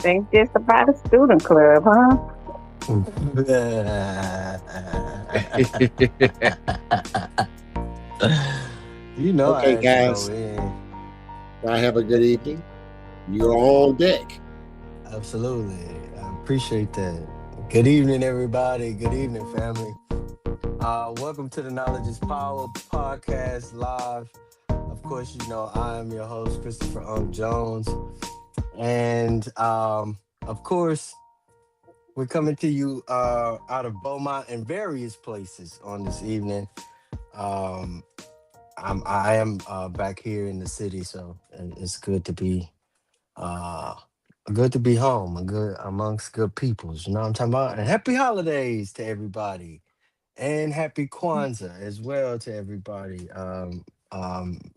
Ain't this about a student club, huh? You know I Okay, had to go guys, in. I have a good evening. You're on deck. Absolutely. I appreciate that. Good evening, everybody. Good evening, family. Welcome to the Knowledge is Power podcast live. Of course, you know I am your host, Christopher Unk Jones. And of course, we're coming to you out of Beaumont and various places on this evening. Um, I am back here in the city, so it's uh good to be home and good amongst good peoples. You know what I'm talking about? And happy holidays to everybody, and happy Kwanzaa as well to everybody.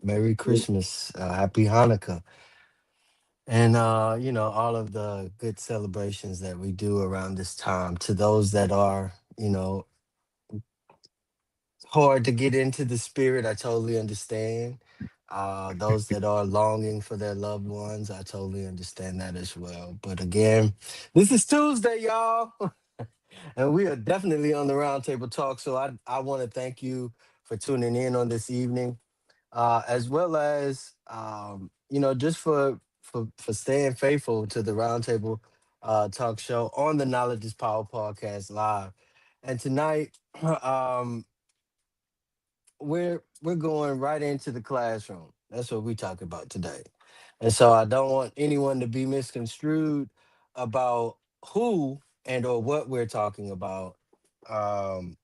Merry Christmas, happy Hanukkah, and all of the good celebrations that we do around this time. To those that are hard to get into the spirit, I totally understand. Those that are longing for their loved ones, I totally understand that as well. But again, this is Tuesday, y'all, and we are definitely on the roundtable talk. So I want to thank you for tuning in on this evening, as well as just for staying faithful to the roundtable talk show on the Knowledge is Power podcast live. And tonight, um, we're going right into the classroom. That's what we talk about today. And so I don't want anyone to be misconstrued about who and or what we're talking about. Um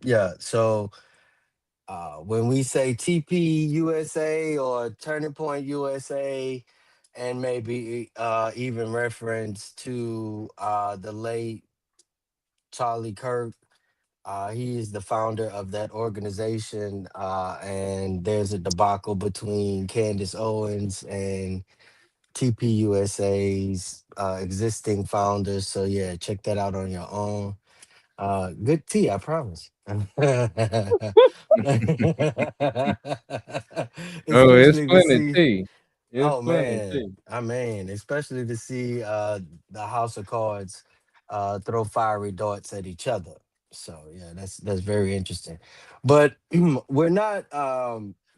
yeah, so when we say TP USA or Turning Point USA, and maybe even reference to the late Charlie Kirk. He is the founder of that organization, and there's a debacle between Candace Owens and TPUSA's existing founders. So yeah, check that out on your own. Good tea, I promise. Oh, it's Especially to plenty see. tea. It's Oh plenty man, tea. I mean, especially to see the House of Cards throw fiery darts at each other. So yeah, that's very interesting. But we're not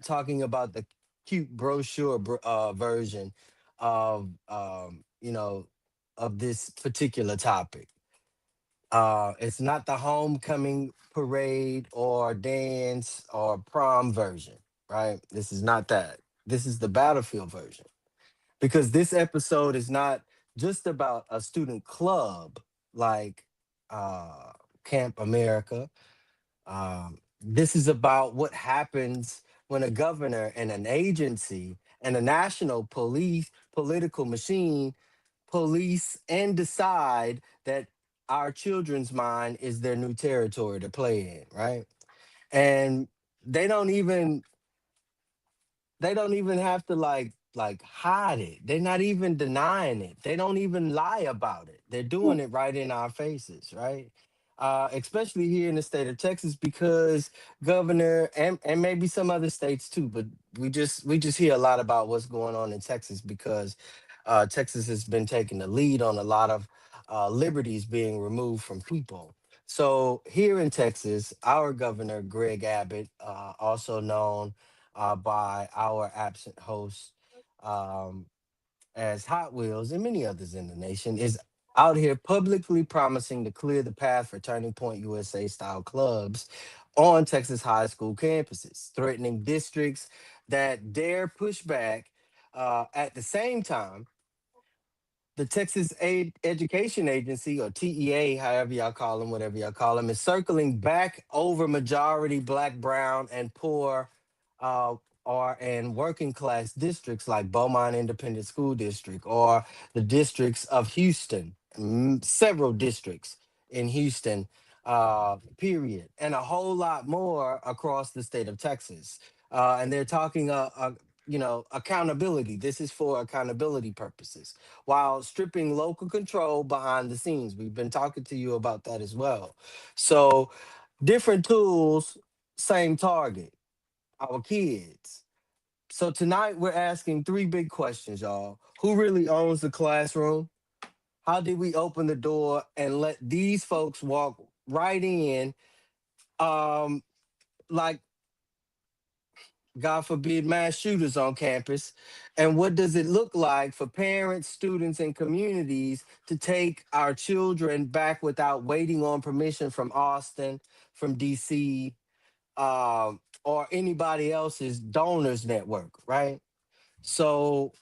talking about the cute brochure version of of this particular topic. It's not the homecoming parade or dance or prom version, right? This is not that. This is the battlefield version, because this episode is not just about a student club like uh, Camp America. This is about what happens when a governor and an agency and a national police political machine police and decide that our children's mind is their new territory to play in, right? And they don't even they don't even have to like hide it. They're not even denying it. They don't even lie about it. They're doing it right in our faces, right? Especially here in the state of Texas, because governor and maybe some other states too, but we just hear a lot about what's going on in Texas, because Texas has been taking the lead on a lot of liberties being removed from people. So here in Texas, our governor Greg Abbott, also known by our absent host um, as Hot Wheels and many others in the nation, is out here publicly promising to clear the path for Turning Point USA style clubs on Texas high school campuses, threatening districts that dare push back. At the same time, the Texas Education Agency, or TEA, however y'all call them, whatever y'all call them, is circling back over majority Black, brown, and poor, uh, or and working class districts like Beaumont Independent School District, or the districts of Houston, several districts in Houston, period, and a whole lot more across the state of Texas. And they're talking, accountability. This is for accountability purposes, while stripping local control behind the scenes. We've been talking to you about that as well. So, different tools, same target, our kids. So tonight we're asking three big questions, y'all. Who really owns the classroom? How did we open the door and let these folks walk right in? Um, like God forbid, mass shooters on campus? And what does it look like for parents, students, and communities to take our children back without waiting on permission from Austin, from DC, or anybody else's donors network, right? So,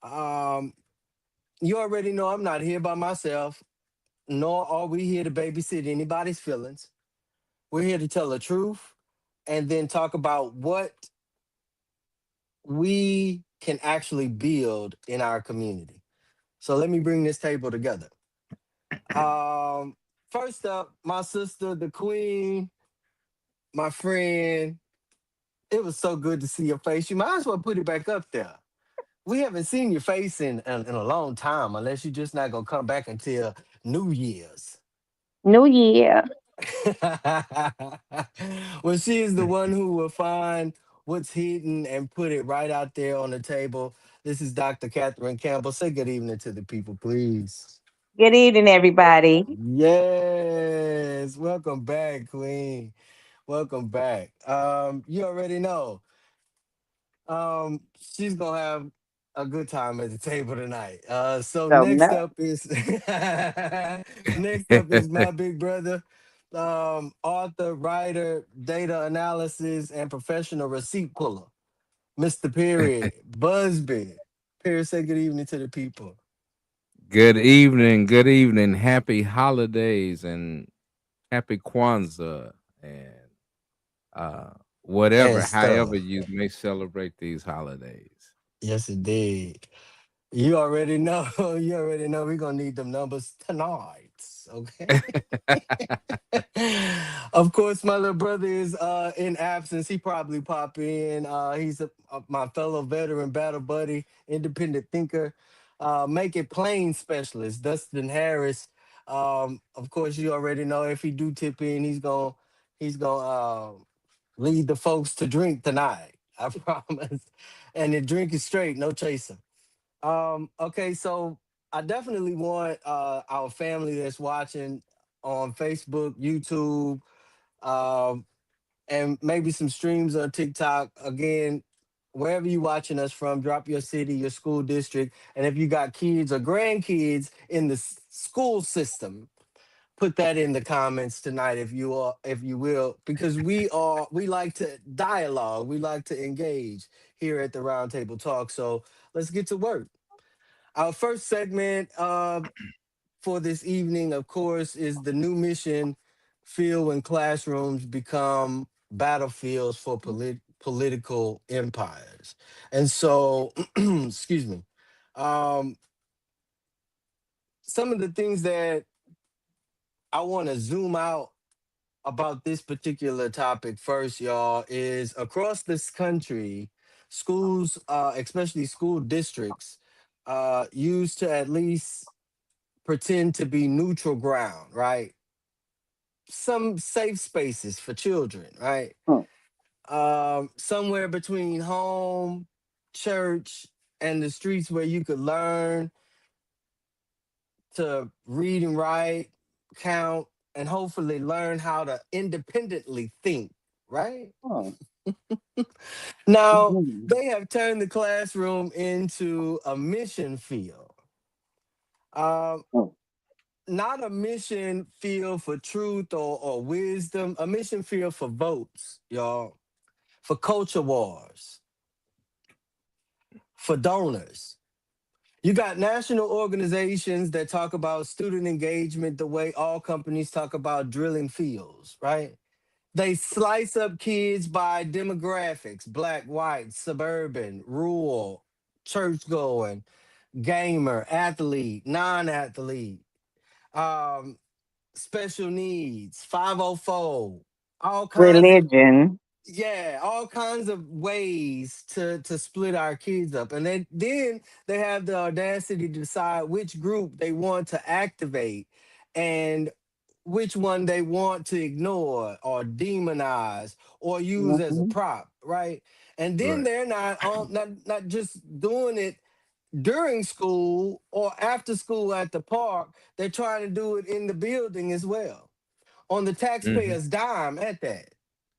um, you already know I'm not here by myself, nor are we here to babysit anybody's feelings. We're here to tell the truth and then talk about what we can actually build in our community. So let me bring this table together. Um, First up, my sister, the queen, my friend. It was so good to see your face. You might as well put it back up there. We haven't seen your face in a long time, unless you're just not gonna come back until New Year's. New Year. Well, she is the one who will find what's hidden and put it right out there on the table. This is Dr. Catherine Campbell. Say good evening to the people, please. Good evening, everybody. Yes, welcome back, Queen. Welcome back. You already know. She's gonna have a good time at the table tonight. So So next no, up is next up is my big brother, author, writer, data analysis, and professional receipt puller, Mr. Perry Busby. Perry, say good evening to the people. Good evening, good evening. Happy holidays and happy Kwanzaa and uh And whatever, however stuff. you may celebrate these holidays. Yes, indeed. You already know. You already know. We're gonna need them numbers tonight. Okay. Of course, my little brother is in absence. He probably pop in. He's my fellow veteran battle buddy, independent thinker, make it plain specialist, Dustin Harris. Of course, you already know if he do tip in, he's gonna lead the folks to drink tonight. I promise. And the drink is straight, no chaser. Okay, so I definitely want our family that's watching on Facebook, YouTube, um, and maybe some streams on TikTok. Again, wherever you watching us from, drop your city, your school district, and if you got kids or grandkids in the school system, put that in the comments tonight if you will, because we like to dialogue, we like to engage here at the Roundtable Talk. So let's get to work. Our first segment for this evening, of course, is the new mission field when classrooms become battlefields for political empires. And so, excuse me, um, some of the things that I want to zoom out about this particular topic first, y'all, is across this country, schools, especially school districts, used to at least pretend to be neutral ground, right? Some safe spaces for children, right? mm, Somewhere between home, church, and the streets where you could learn to read and write, count, and hopefully learn how to independently think, right? mm, Now, mhm, they have turned the classroom into a mission field. Um, mm, Not a mission field for truth or wisdom, a mission field for votes, y'all, for culture wars, for donors. You got national organizations that talk about student engagement the way all companies talk about drilling fields, right? They slice up kids by demographics: black, white, suburban, rural, church going, gamer, athlete, non athlete, um, special needs, 504, all kinds of, religion. yeah, all kinds of ways to split our kids up. And then they have the audacity to decide which group they want to activate and which one they want to ignore or demonize or use as a Mhm, prop, right? And then Right. they're not just doing it during school or after school at the park. They're trying to do it in the building as well, on the Hmm. taxpayer's dime at that,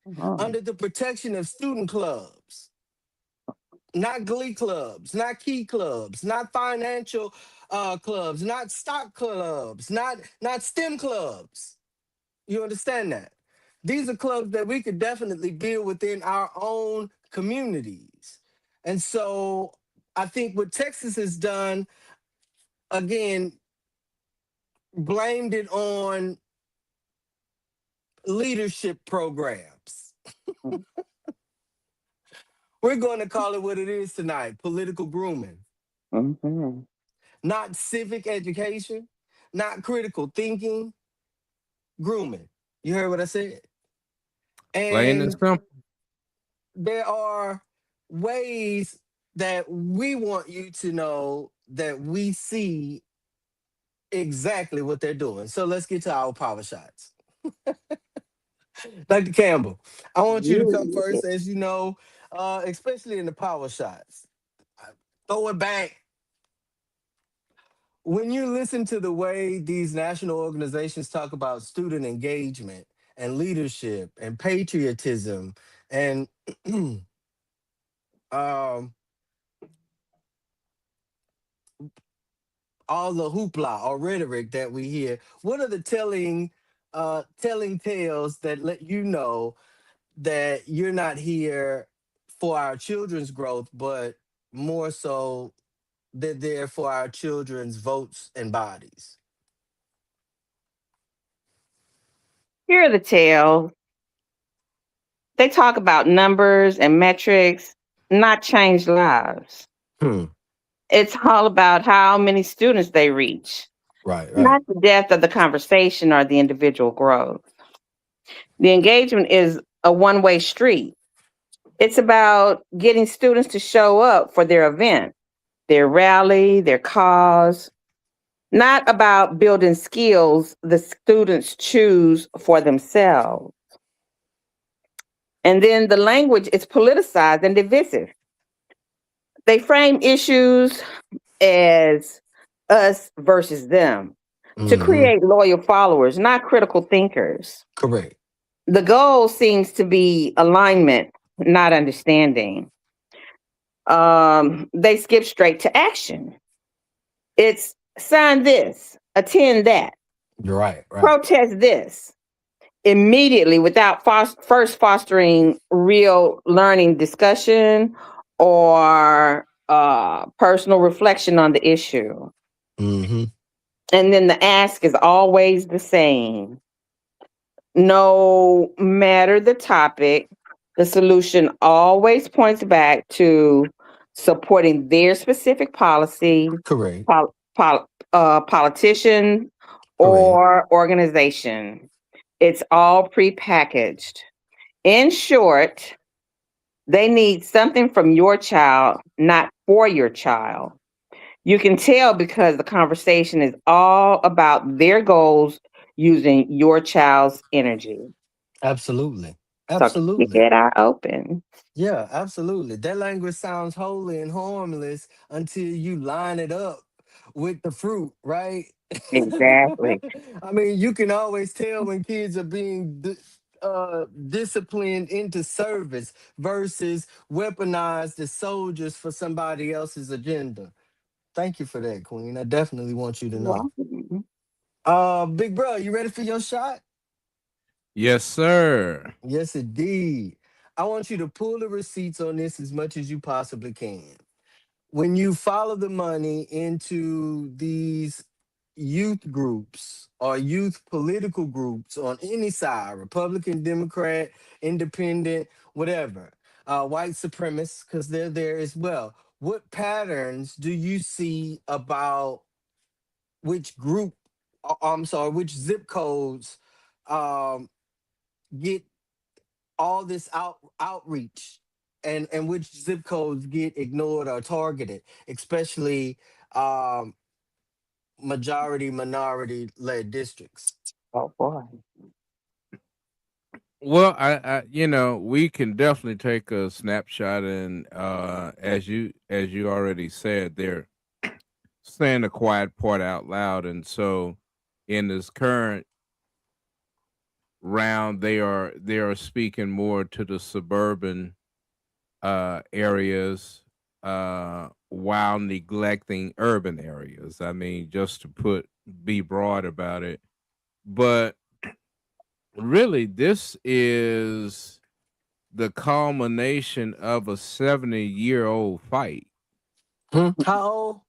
Mhm. under the protection of student clubs, not glee clubs, not key clubs, not financial clubs, not stock clubs, not STEM clubs. You understand that? These are clubs that we could definitely build within our own communities. And so I think what Texas has done, again, blamed it on leadership programs. We're going to call it what it is tonight: political grooming, Mhm. not civic education, not critical thinking, grooming. You heard what I said? Plain and And simple. there are ways that we want you to know that we see exactly what they're doing. So let's get to our power shots. Dr. Campbell, I want you to come Yeah. first, as you know, especially in the power shots. Throw it back. When you listen to the way these national organizations talk about student engagement and leadership and patriotism and um, all the hoopla or rhetoric that we hear, what are the telling tales that let you know that you're not here for our children's growth, but more so they're there for our children's votes and bodies? Here are the tales. They talk about numbers and metrics, not change lives. Hmm. It's all about how many students they reach, Right, right. not the depth of the conversation or the individual growth. The engagement is a one-way street. It's about getting students to show up for their event, their rally, their cause, not about building skills the students choose for themselves. And then the language is politicized and divisive. They frame issues as us versus them to Hmm. create loyal followers, not critical thinkers. Correct. The goal seems to be alignment, not understanding. They skip straight to action. It's sign this, attend that, You're right, right. protest this immediately without first fostering real learning discussion or personal reflection on the issue. Hmm. And then the ask is always the same. No matter the topic, the solution always points back to supporting their specific policy, Correct. politician, Correct. or organization. It's all prepackaged. In short, they need something from your child, not for your child. You can tell because the conversation is all about their goals using your child's energy. Absolutely. So keep Absolutely. it eye open. Yeah, absolutely. That language sounds holy and harmless until you line it up with the fruit, right? Exactly. I mean, you can always tell when kids are being disciplined into service versus weaponized as soldiers for somebody else's agenda. Thank you for that, Queen. I definitely want you to know. Welcome. Big bro, you ready for your shot? Yes, sir. Yes, indeed. I want you to pull the receipts on this as much as you possibly can. When you follow the money into these youth groups or youth political groups on any side, Republican, Democrat, Independent, whatever, white supremacists, because they're there as well. What patterns do you see about which group, I'm sorry, which zip codes um, get all this outreach, and which zip codes get ignored or targeted, especially um majority minority led districts? Oh boy. Well, we can definitely take a snapshot, and as you already said, they're saying the quiet part out loud, and so in this current round, they are speaking more to the suburban areas while neglecting urban areas. I mean, just to be broad about it, but really, this is the culmination of a 70-year-old fight. How old?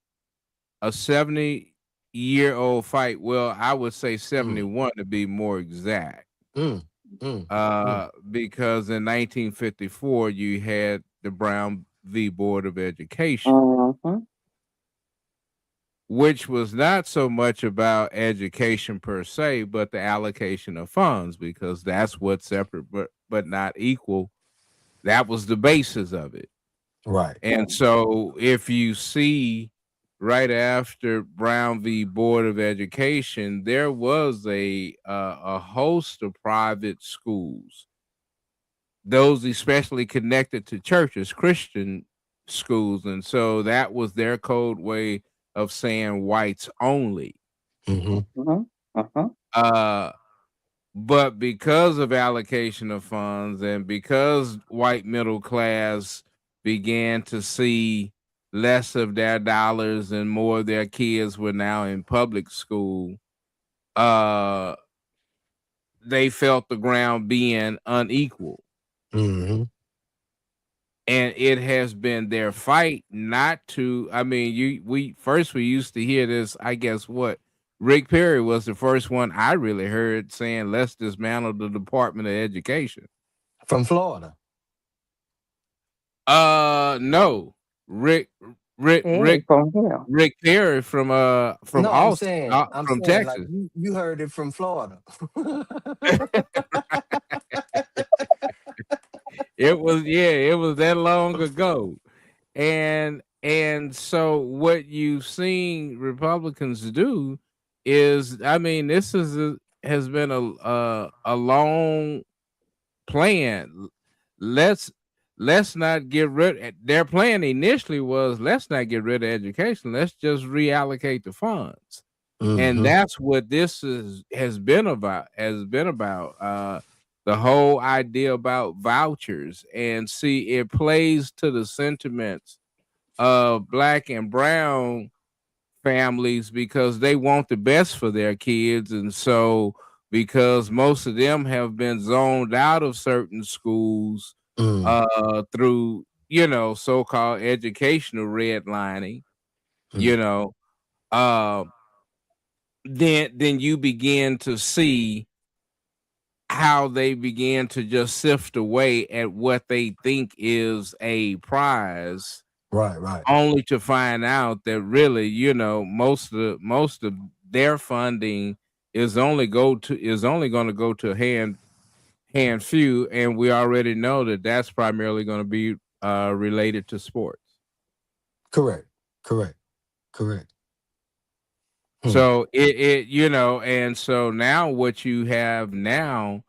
A 70-year-old fight. Well, I would say Mm, 71 to be more exact. mm, mm. Because in 1954 you had the Brown v. Board of Education, Mm-hmm. which was not so much about education per se, but the allocation of funds, because that's what's separate but not equal. That was the basis of it. Right. And so if you see right after Brown v. Board of Education, there was a host of private schools, those especially connected to churches, Christian schools. And so that was their code way of saying whites only. Mm-hmm. Mm-hmm. Mm-hmm. Uh, but because of allocation of funds and because white middle class began to see less of their dollars and more of their kids were now in public school, uh, they felt the ground being unequal. Mm-hmm. And it has been their fight not to. I mean, we used to hear this. I guess what Rick Perry was the first one I really heard saying, "Let's dismantle the Department of Education." From Florida. No, Rick, Rick, Hey, Rick, from here. Rick Perry from No, I'm Austin, saying, from like Texas. you heard it from Florida. It was that long ago. And so what you've seen Republicans do is, I mean, has been a long plan. Let's let's not get rid. Their plan initially was, let's not get rid of education. Let's just reallocate the funds, and Mm-hmm. that's what this has been about. The whole idea about vouchers, and see, it plays to the sentiments of black and brown families because they want the best for their kids. And so because most of them have been zoned out of certain schools Mm, through, so-called educational redlining, you mm. know uh then you begin to see how they begin to just sift away at what they think is a prize, Right, right. only to find out that really, most of their funding is only going to go to a hand few, and we already know that that's primarily going to be related to sports. Correct. Correct. Correct. Hmm. So and so now what you have now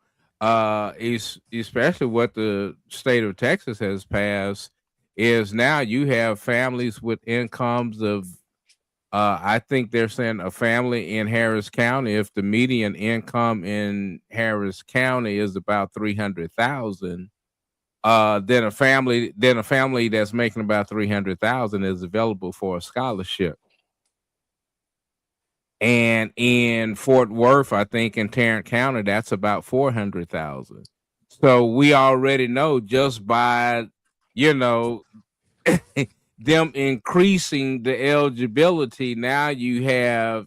is, especially what the state of Texas has passed, is now you have families with incomes of, I think they're saying a family in Harris County, if the median income in Harris County is about 300,000, then a family that's making about 300,000 is available for a scholarship. And in Fort Worth, I think in Tarrant County, that's about 400,000. So we already know, just by, you know, them increasing the eligibility, now you have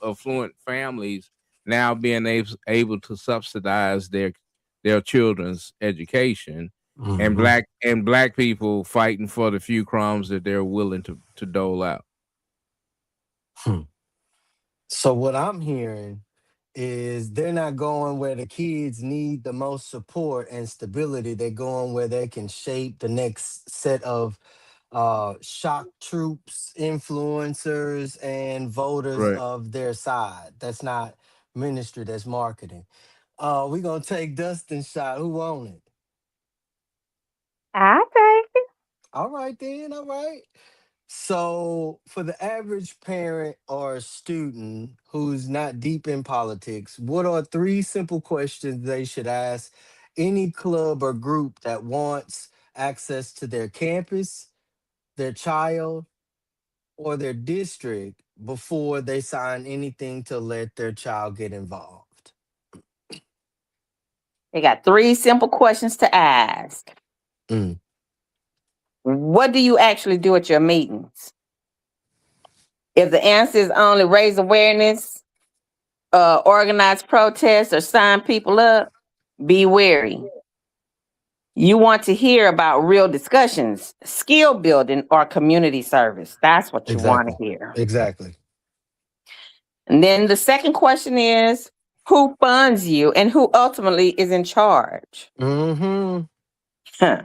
affluent families now being able to subsidize their children's education, and Mm-hmm. black people fighting for the few crumbs that they're willing to dole out. Hmm. So what I'm hearing is they're not going where the kids need the most support and stability. They're going where they can shape the next set of shock troops, influencers, and voters Right. of their side. That's not ministry, that's marketing. We gonna take Dustin's shot. Who want it? I take All right then. All right. So, for the average parent or student who's not deep in politics, what are three simple questions they should ask any club or group that wants access to their campus, their child, or their district before they sign anything to let their child get involved? They got three simple questions to ask. Mm, What do you actually do at your meetings? If the answer is only raise awareness, organize protests, or sign people up, be wary. You want to hear about real discussions, skill building, or community service. That's what you want to exactly. hear. Exactly. And then the second question is who funds you and who ultimately is in charge? Mm-hmm. Huh.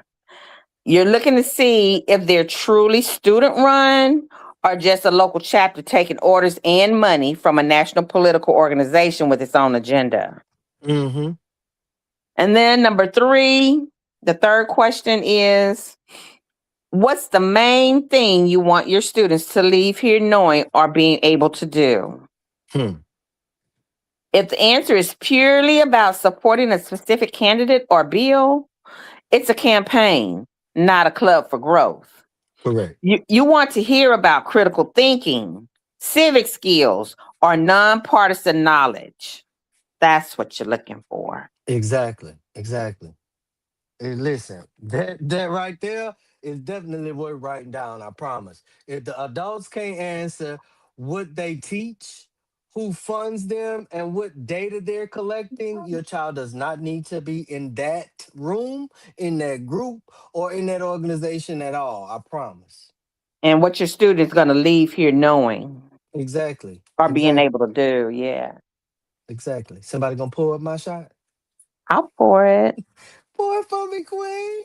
You're looking to see if they're truly student run or just a local chapter taking orders and money from a national political organization with its own agenda. Mm-hmm. And then number three, the third question is what's the main thing you want your students to leave here knowing or being able to do? Hmm. If the answer is purely about supporting a specific candidate or bill, it's a campaign, not a club for growth. Correct. You want to hear about critical thinking, civic skills, or nonpartisan knowledge. That's what you're looking for. Exactly. Exactly. Hey, listen, that right there is definitely worth writing down. I promise. If the adults can't answer what they teach, who funds them, and what data they're collecting, your child does not need to be in that room, in that group, or in that organization at all. I promise. And what your student's going to leave here knowing Exactly. or being Exactly. able to do. Yeah. Exactly. Somebody gonna pull up my shot? Out for it. Pour it for me, Queen.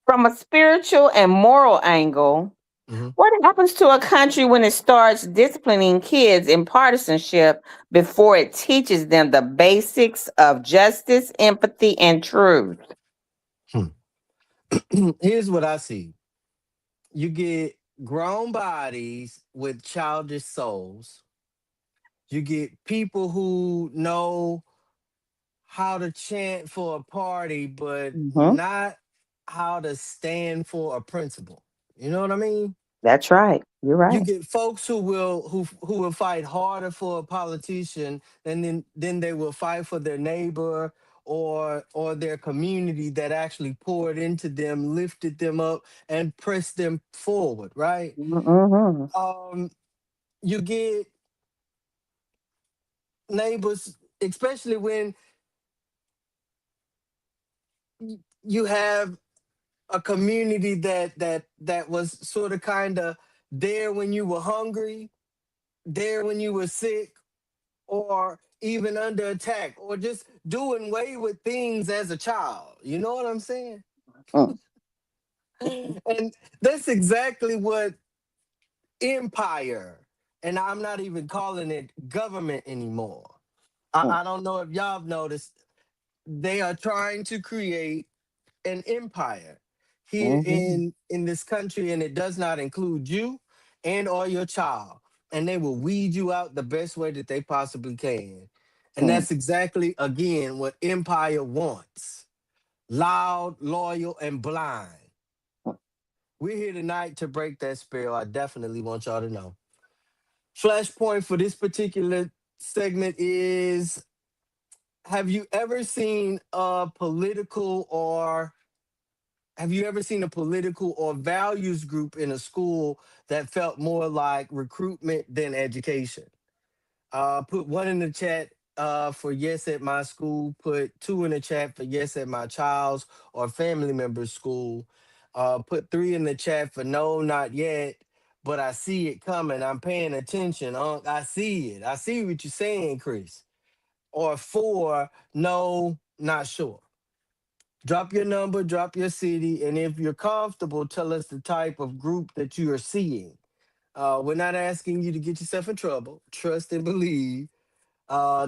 From a spiritual and moral angle, Hmm. what happens to a country when it starts disciplining kids in partisanship before it teaches them the basics of justice, empathy, and truth? Here's what I see. You get grown bodies with childish souls. You get people who know how to chant for a party, but Hmm. not how to stand for a principle. You know what I mean? That's right. You're You right. get folks who will fight harder for a politician than then they will fight for their neighbor or their community that actually poured into them, lifted them up, and pressed them forward, right? Hmm. Um, you get neighbors, especially when you have a community that was sort of kind of there when you were hungry, there when you were sick, or even under attack, or just doing wayward things as a child. You know what I'm saying? And that's exactly what empire, and I'm not even calling it government anymore. I don't know if y'all have noticed, they are trying to create an empire here Hmm. in this country, and it does not include you and or your child, and they will weed you out the best way that they possibly can. And that's exactly, again, what empire wants: loud, loyal, and blind. We're here tonight to break that spell. I definitely want y'all to know. Flashpoint for this particular segment is: have you ever seen a political or have you ever seen a political or values group in a school that felt more like recruitment than education? Put one in the chat for yes at my school. Put two in the chat for yes at my child's or family member's school. Put three in the chat for no, not yet, but I see it coming. I'm paying attention. I see it. I see what you're saying, Chris. Or four, no, not sure. Drop your number, drop your city, and if you're comfortable, tell us the type of group that you are seeing. We're not asking you to get yourself in trouble. Trust and believe.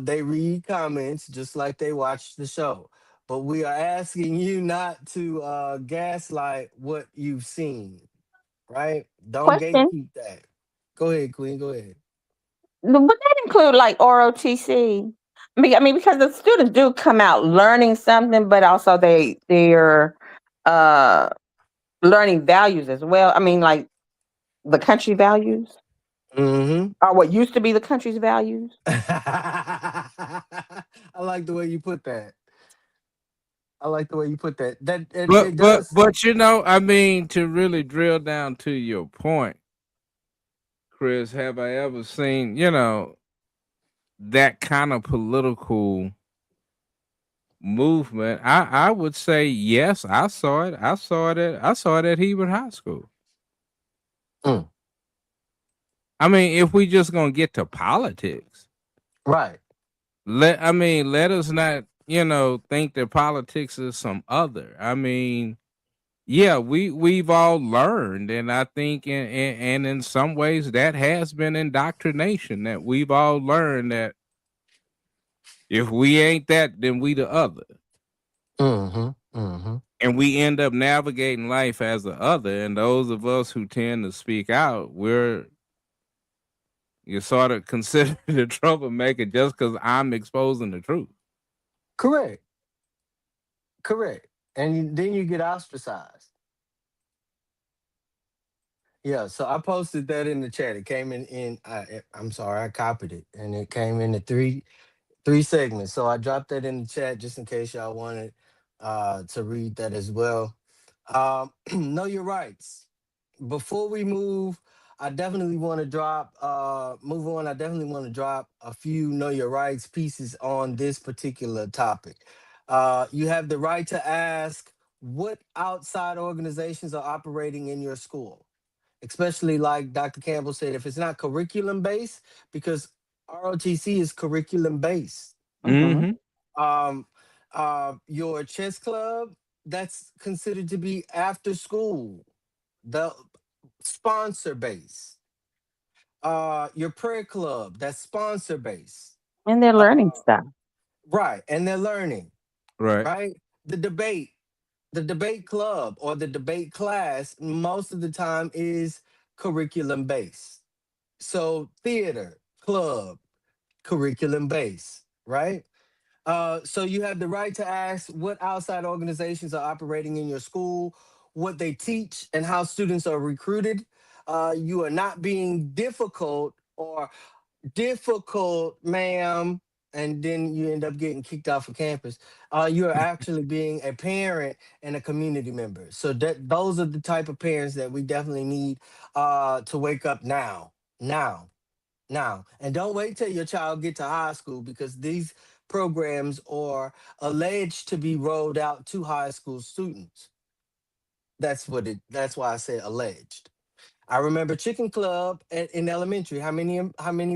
They read comments just like they watch the show. But we are asking you not to gaslight what you've seen, right? Don't Question. gatekeep that. Go ahead, Queen. Go ahead. Would that include like ROTC? I mean, because the students do come out learning something, but also they're uh learning values as well. I mean, like the country values, Mm-hmm. or what used to be the country's values. I like the way you put that. I like the way you put that. That it But does. I mean, to really drill down to your point, Chris, have I ever seen, that kind of political movement? I would say yes, I saw it. I saw it at Hebert High School. Mm, I mean, if we just gonna get to politics, right. let us not, think that politics is some other. I mean, yeah, we've all learned, and I think, and in some ways, that has been indoctrination. That we've all learned that if we ain't that, then we the other, Mm-hmm. Mm-hmm. and we end up navigating life as the other. And those of us who tend to speak out, you're sort of considered a troublemaker just because I'm exposing the truth. Correct. Correct. And then you get ostracized. Yeah, so I posted that in the chat. It came I'm sorry, I copied it, and it came in the three segments. So I dropped that in the chat just in case y'all wanted to read that as well. Know your rights. Before we I definitely want to move on. I definitely want to drop a few know your rights pieces on this particular topic. You have the right to ask what outside organizations are operating in your school, especially like Dr. Campbell said, if it's not curriculum based, because ROTC is curriculum based. Mm-hmm. Mm-hmm. Um, your chess club, that's considered to be after school, the sponsor base. Your prayer club, that's sponsor base. And they're Uh, learning stuff. right, and they're learning, Right. right? The debate, the debate club or the debate class, most of the time is curriculum based. So theater, club, curriculum based, right? So you have the right to ask what outside organizations are operating in your school, what they teach, and how students are recruited. You are not being difficult, ma'am, and then you end up getting kicked off of campus. You are actually being a parent and a community member. So those are the type of parents that we definitely need to wake up now, now. And don't wait till your child get to high school, because these programs are alleged to be rolled out to high school students. That's why I say alleged. I remember Chicken Club in elementary. How many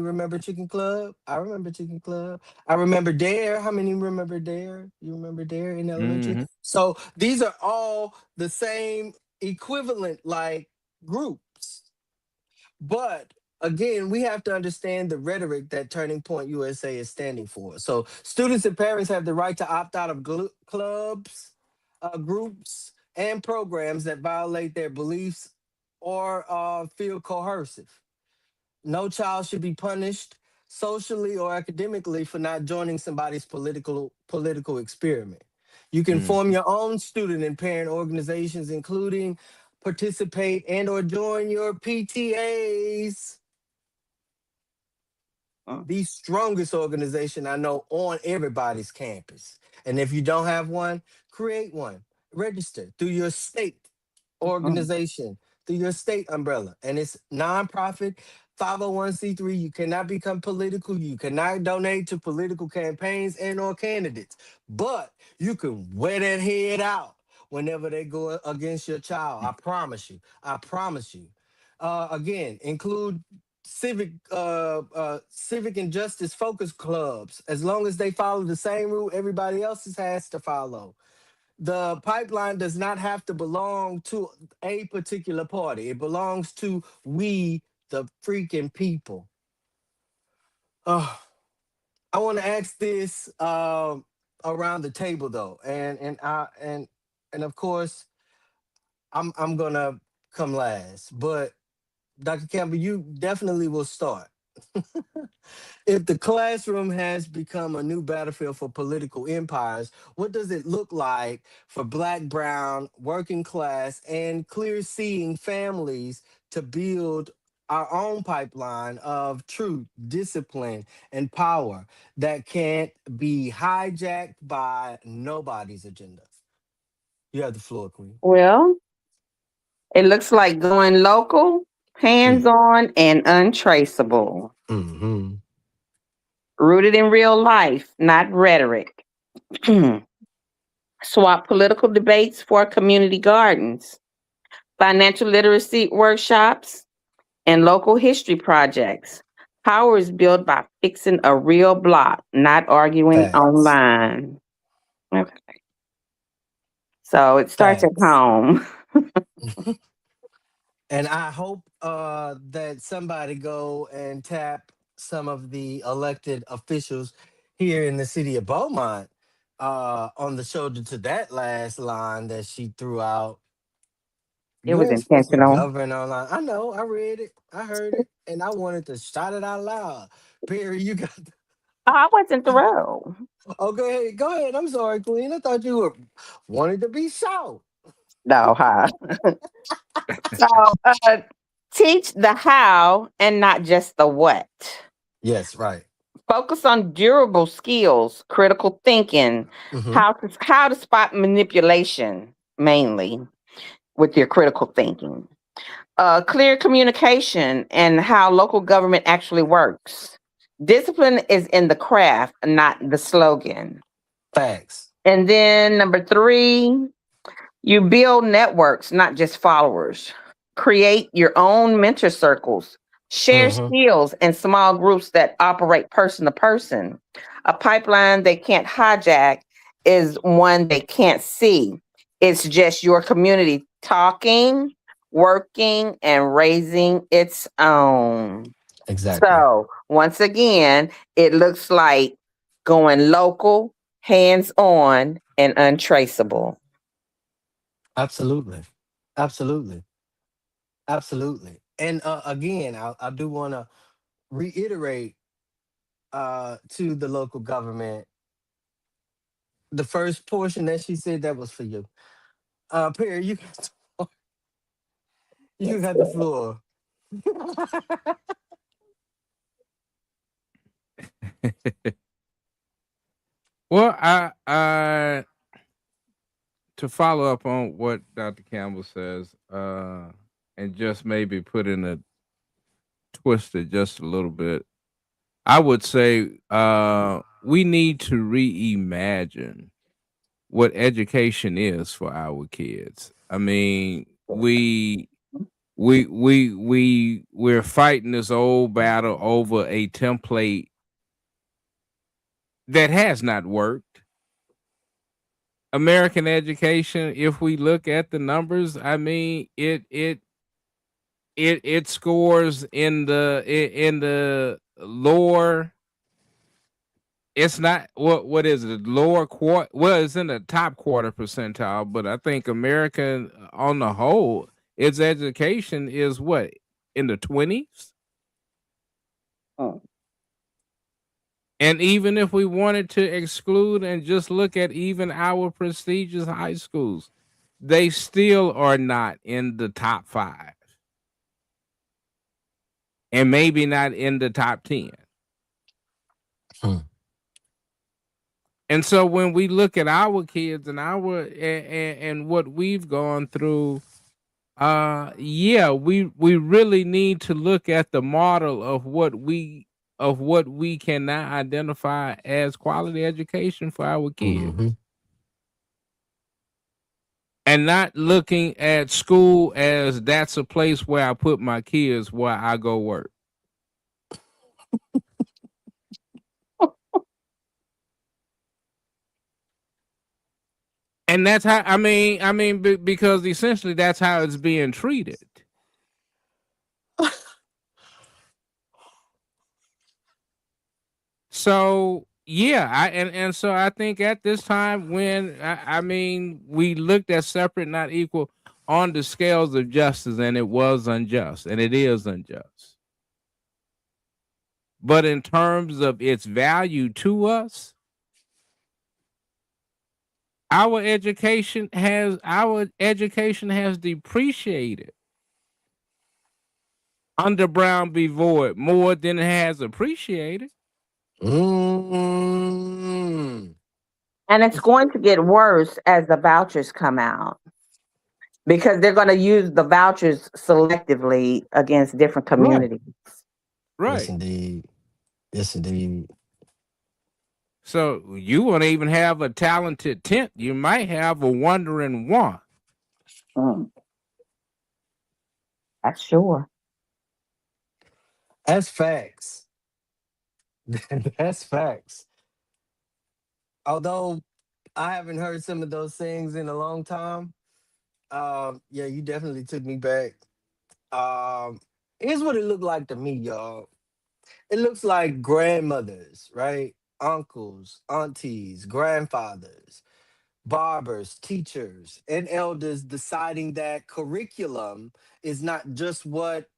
remember Chicken Club? I remember Chicken Club. I remember Dare. How many remember Dare? You remember Dare in elementary? Mm-hmm. So these are all the same equivalent like groups. But again, we have to understand the rhetoric that Turning Point USA is standing for. So students and parents have the right to opt out of clubs, groups, and programs that violate their beliefs or feel coercive. No child should be punished socially or academically for not joining somebody's political experiment. You can form your own student and parent organizations, including participate and or join your PTAs, Mm-hmm. the strongest organization I know on everybody's campus. And if you don't have one, create one. Register through your state organization, through your state umbrella. And it's nonprofit, 501c3. You cannot become political. You cannot donate to political campaigns and or candidates. But you can wear that head out whenever they go against your child. I promise you. I promise you. Again, include civic and justice focus clubs, as long as they follow the same rule everybody else has to follow. The pipeline does not have to belong to a particular party. It belongs to we the freaking people. Oh, I want to ask this around the table though, and of course I'm gonna come last, but Dr. Campbell, you definitely will start. If the classroom has become a new battlefield for political empires, what does it look like for Black, Brown, working class, and clear seeing families to build our own pipeline of truth, discipline, and power that can't be hijacked by nobody's agenda? You have the floor, Queen. Well, it looks like going local, Mm. hands-on, and untraceable. Hmm. Rooted in real life, not rhetoric. Swap political debates for community gardens, financial literacy workshops, and local history projects. Power is built by fixing a real block, not arguing Facts. online. Okay. So it starts at Facts. home. And I hope that somebody go and tap some of the elected officials here in the city of Beaumont on the shoulder to that last line that she threw out. It You was ain't supposed to intentional. govern online. I know, I read it, I heard it, and I wanted to shout it out loud. Perry, you got Oh, I wasn't thrilled. oh, go ahead. Go ahead. I'm sorry, Queen. I thought you were wanted to be shout. No, huh? So teach the how and not just the what. Yes, right. Focus on durable skills, critical thinking, Mm-hmm. how to spot manipulation mainly with your critical thinking. Clear communication and how local government actually works. Discipline is in the craft, not the slogan. Facts. And then number three, you build networks, not just followers. Create your own mentor circles. Share Mm-hmm. skills in small groups that operate person to person. A pipeline they can't hijack is one they can't see. It's just your community talking, working, and raising its own. Exactly. So, once again, it looks like going local, hands on, and untraceable. Absolutely. Absolutely. Absolutely. And again, I do want to reiterate to the local government the first portion that she said that was for you. Perry, you you Yes, got the floor. Well, I to follow up on what Dr. Campbell says, and just maybe put in a twist it just a little bit. I would say we need to reimagine what education is for our kids. I mean, we're fighting this old battle over a template that has not worked. American education, if we look at the numbers, I mean, it scores in the lower. It's not what is it? Lower quarter. Well, it's in the top quarter percentile, but I think American on the whole, its education is what in the 20s. oh, And even if we wanted to exclude and just look at even our prestigious high schools, they still are not in the top 5 and maybe not in the top 10. Hmm. And so when we look at our kids and our and what we've gone through, yeah, we really need to look at the model of what we can now identify as quality education for our kids. Mm-hmm. And not looking at school as that's a place where I put my kids where I go work. And that's how because essentially that's how it's being treated. So yeah, and so I think at this time when I mean we looked at separate, not equal on the scales of justice, and it was unjust, and it is unjust. But in terms of its value to us, our education has depreciated under Brown v. Board more than it has appreciated. Mm. And it's going to get worse as the vouchers come out because they're going to use the vouchers selectively against different Right. communities. Yes, Right. indeed. Yes, indeed. So you won't even have a talented tent. You might have a wandering one. Mm, that's sure. That's facts. That's facts. Although I haven't heard some of those things in a long time. Yeah, you definitely took me back. Um, Here's what it looked like to me, y'all. It looks like grandmothers, right? Uncles, aunties, grandfathers, barbers, teachers, and elders deciding that curriculum is not just what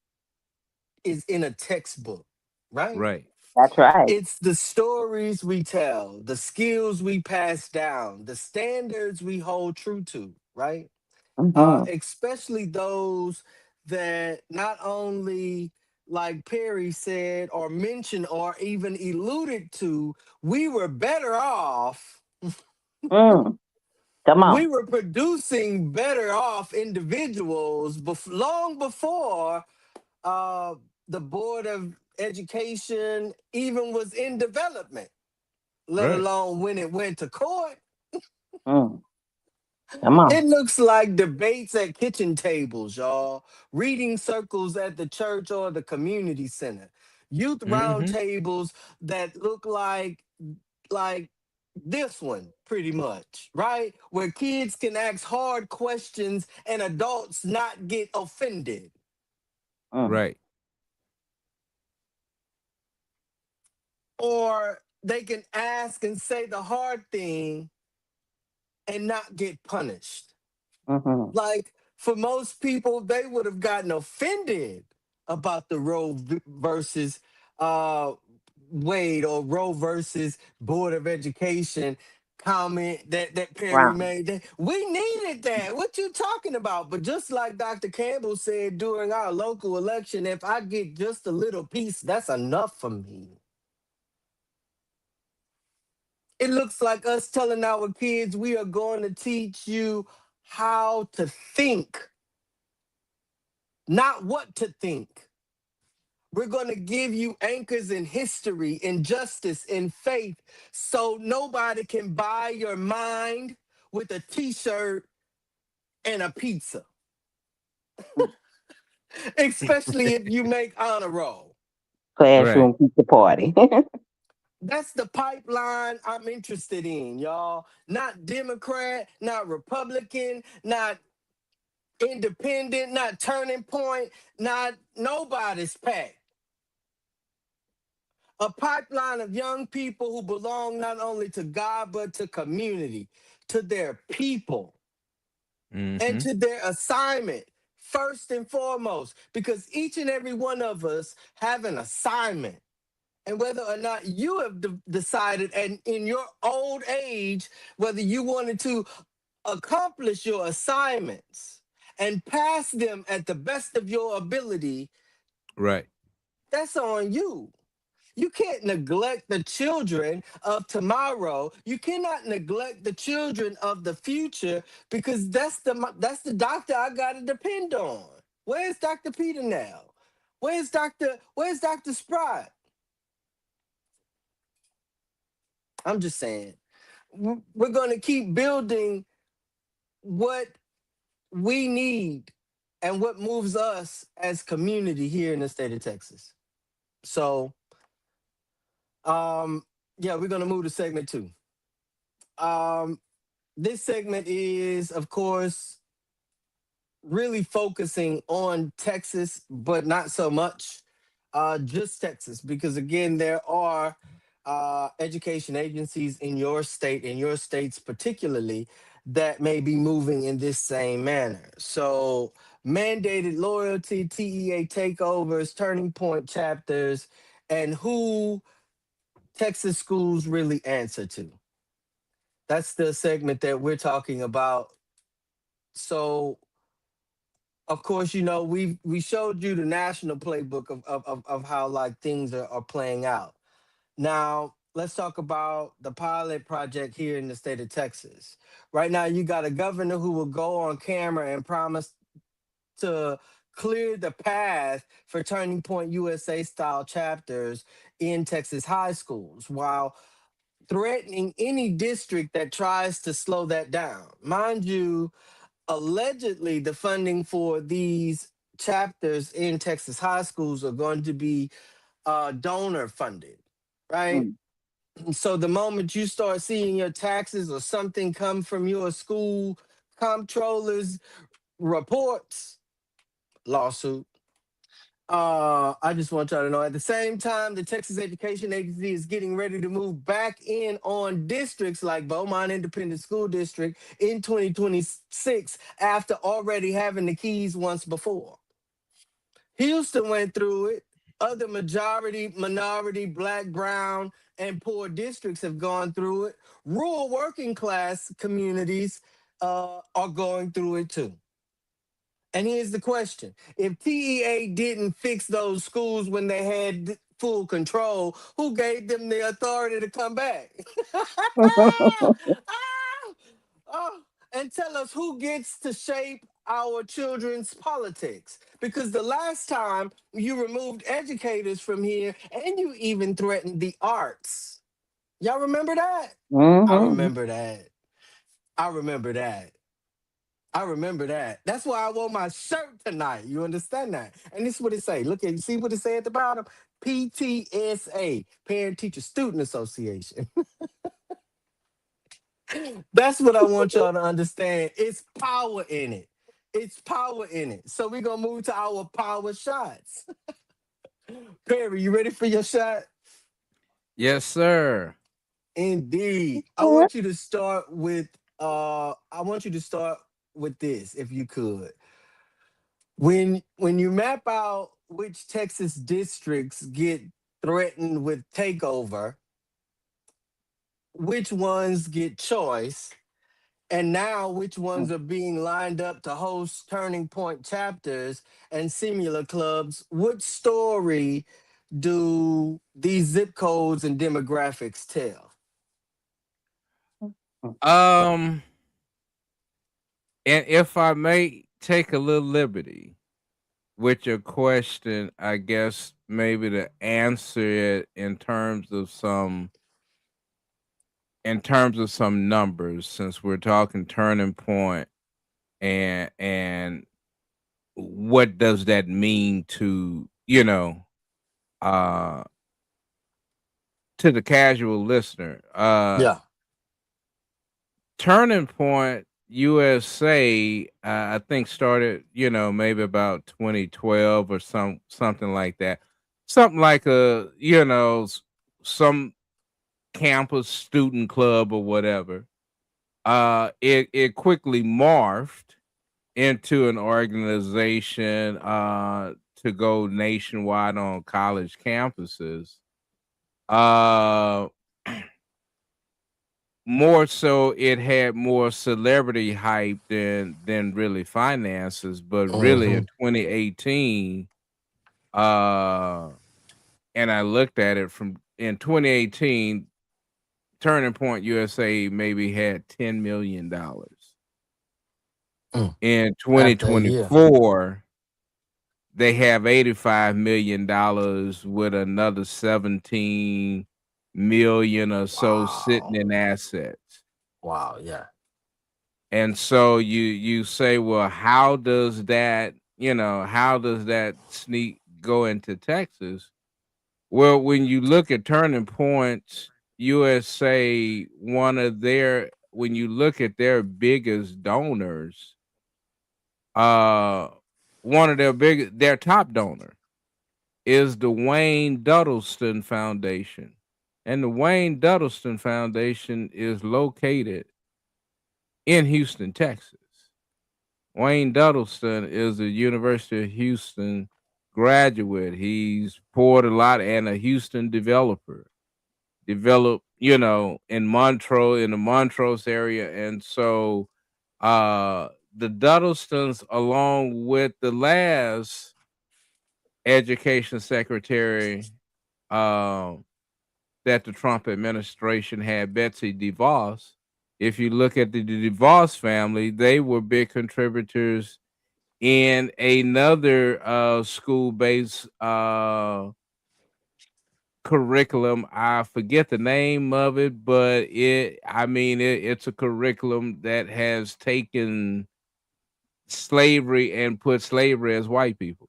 is in a textbook, right? Right. That's right. It's the stories we tell, the skills we pass down, the standards we hold true to, right? Hmm. Especially those that not only, like Perry said, or mentioned, or even alluded to, we were better off. Mm, come We on. were producing better off individuals long before uh, the Board of Education even was in development, let Right. alone when it went to court. Mm, come on. It looks like debates at kitchen tables, y'all, reading circles at the church or the community center, youth Mm-hmm. roundtables that look like this one pretty much, right? Where kids can ask hard questions and adults not get offended. Mm, Right. Or they can ask and say the hard thing and not get punished. hmm. Like for most people, they would have gotten offended about the versus uh, Wade or Roe versus Board of Education comment that Perry Wow. made. We needed that. What you talking about? But just like Dr. Campbell said during our local election, if I get just a little piece, that's enough for me. It looks like us telling our kids we are going to teach you how to think, not what to think. We're going to give you anchors in history, in justice, in faith, so nobody can buy your mind with a t-shirt and a pizza, especially if you make honor roll. Right. Classroom pizza party. That's the pipeline I'm interested in, y'all. Not Democrat, not Republican, not independent, not turning point, not nobody's pack. A pipeline of young people who belong not only to God, but to community, to their people, and Mm-hmm. to their assignment, first and foremost, because each and every one of us have an assignment. And whether or not you have decided, and in your old age, whether you wanted to accomplish your assignments and pass them at the best of your ability, Right. that's on you. You can't neglect the children of tomorrow. You cannot neglect the children of the future because that's the doctor I gotta depend on. Where's Dr. Peter now? Where's Dr. Sprott? I'm just saying. We're gonna keep building what we need and what moves us as community here in the state of Texas. So yeah, we're gonna move to segment two. Um this segment is, of course, really focusing on Texas, but not so much just Texas, because again, there are education agencies in your state, in your states particularly, that may be moving in this same manner. So, mandated loyalty, TEA takeovers, turning point chapters, and who Texas schools really answer to. That's the segment that we're talking about. So, of course, we showed you the national playbook of how like things are playing out. Now, let's talk about the pilot project here in the state of Texas. Right now, you got a governor who will go on camera and promise to clear the path for Turning Point USA style chapters in Texas high schools while threatening any district that tries to slow that down. Mind you, allegedly, the funding for these chapters in Texas high schools are going to be donor funded, right? Mm. So the moment you start seeing your taxes or something come from your school comptroller's reports, lawsuit. I just want y'all to know at the same time, the Texas Education Agency is getting ready to move back in on districts like Beaumont Independent School District in 2026 after already having the keys once before. Houston went through it. Other majority, minority, black, brown, and poor districts have gone through it. Rural working class communities are going through it too. And here's the question. If TEA didn't fix those schools when they had full control, who gave them the authority to come back? Oh, and tell us who gets to shape our children's politics. Because the last time you removed educators from here and you even threatened the arts. Y'all remember that? I Mhm. remember that. I remember that. I remember that. That's why I wore my shirt tonight. You understand that? And this is what it say. Look at see what it say at the bottom. PTSA, Parent Teacher Student Association. That's what I want y'all to understand. It's power in it. It's power in it. So we're gonna move to our power shots. Perry, you ready for your shot? Yes, sir. Indeed. I want you to start with this, if you could. When you map out which Texas districts get threatened with takeover, which ones get choice, and now which ones are being lined up to host Turning Point chapters and similar clubs, what story do these zip codes and demographics tell? Um, and if I may take a little liberty with your question, I guess maybe to answer it in terms of some numbers, since we're talking turning point and what does that mean to uh to the casual listener. Yeah. Turning Point USA, I think started, maybe about 2012 or something like that. Something like some campus student club or whatever. It quickly morphed into an organization to go nationwide on college campuses. Uh More so it had more celebrity hype than really finances, but really Hmm. in 2018, uh and I looked at it from in 2018, Turning Point USA maybe had $10 million. Mm. In After a year. 2024, they have $85 million with another 17 million or so sitting Wow. in assets. Wow. Yeah. And so you say, well, how does that sneak go into Texas? Well, when you look at Turning Points USA, when you look at their biggest donors, uh their top donor is the Wayne Duddleston Foundation. And the Wayne Duddleston Foundation is located in Houston, Texas. Wayne Duddleston is a University of Houston graduate. He's poured a lot and a Houston developer. Developed, in the Montrose area. And so the Duddlestons, along with the last education secretary that the Trump administration had, Betsy DeVos. If you look at the DeVos family, they were big contributors in another school-based curriculum. I forget the name of it, but it's a curriculum that has taken slavery and put slavery as white people.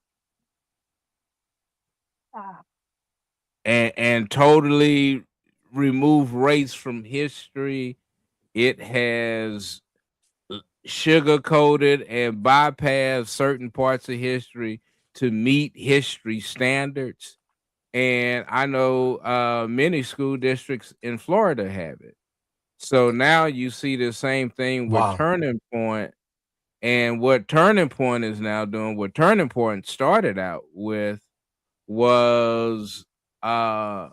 And totally remove race from history. It has sugar-coated and bypassed certain parts of history to meet history standards. And I know many school districts in Florida have it. So now you see the same thing with Wow. Turning Point. And what Turning Point is now doing, what Turning Point started out with was other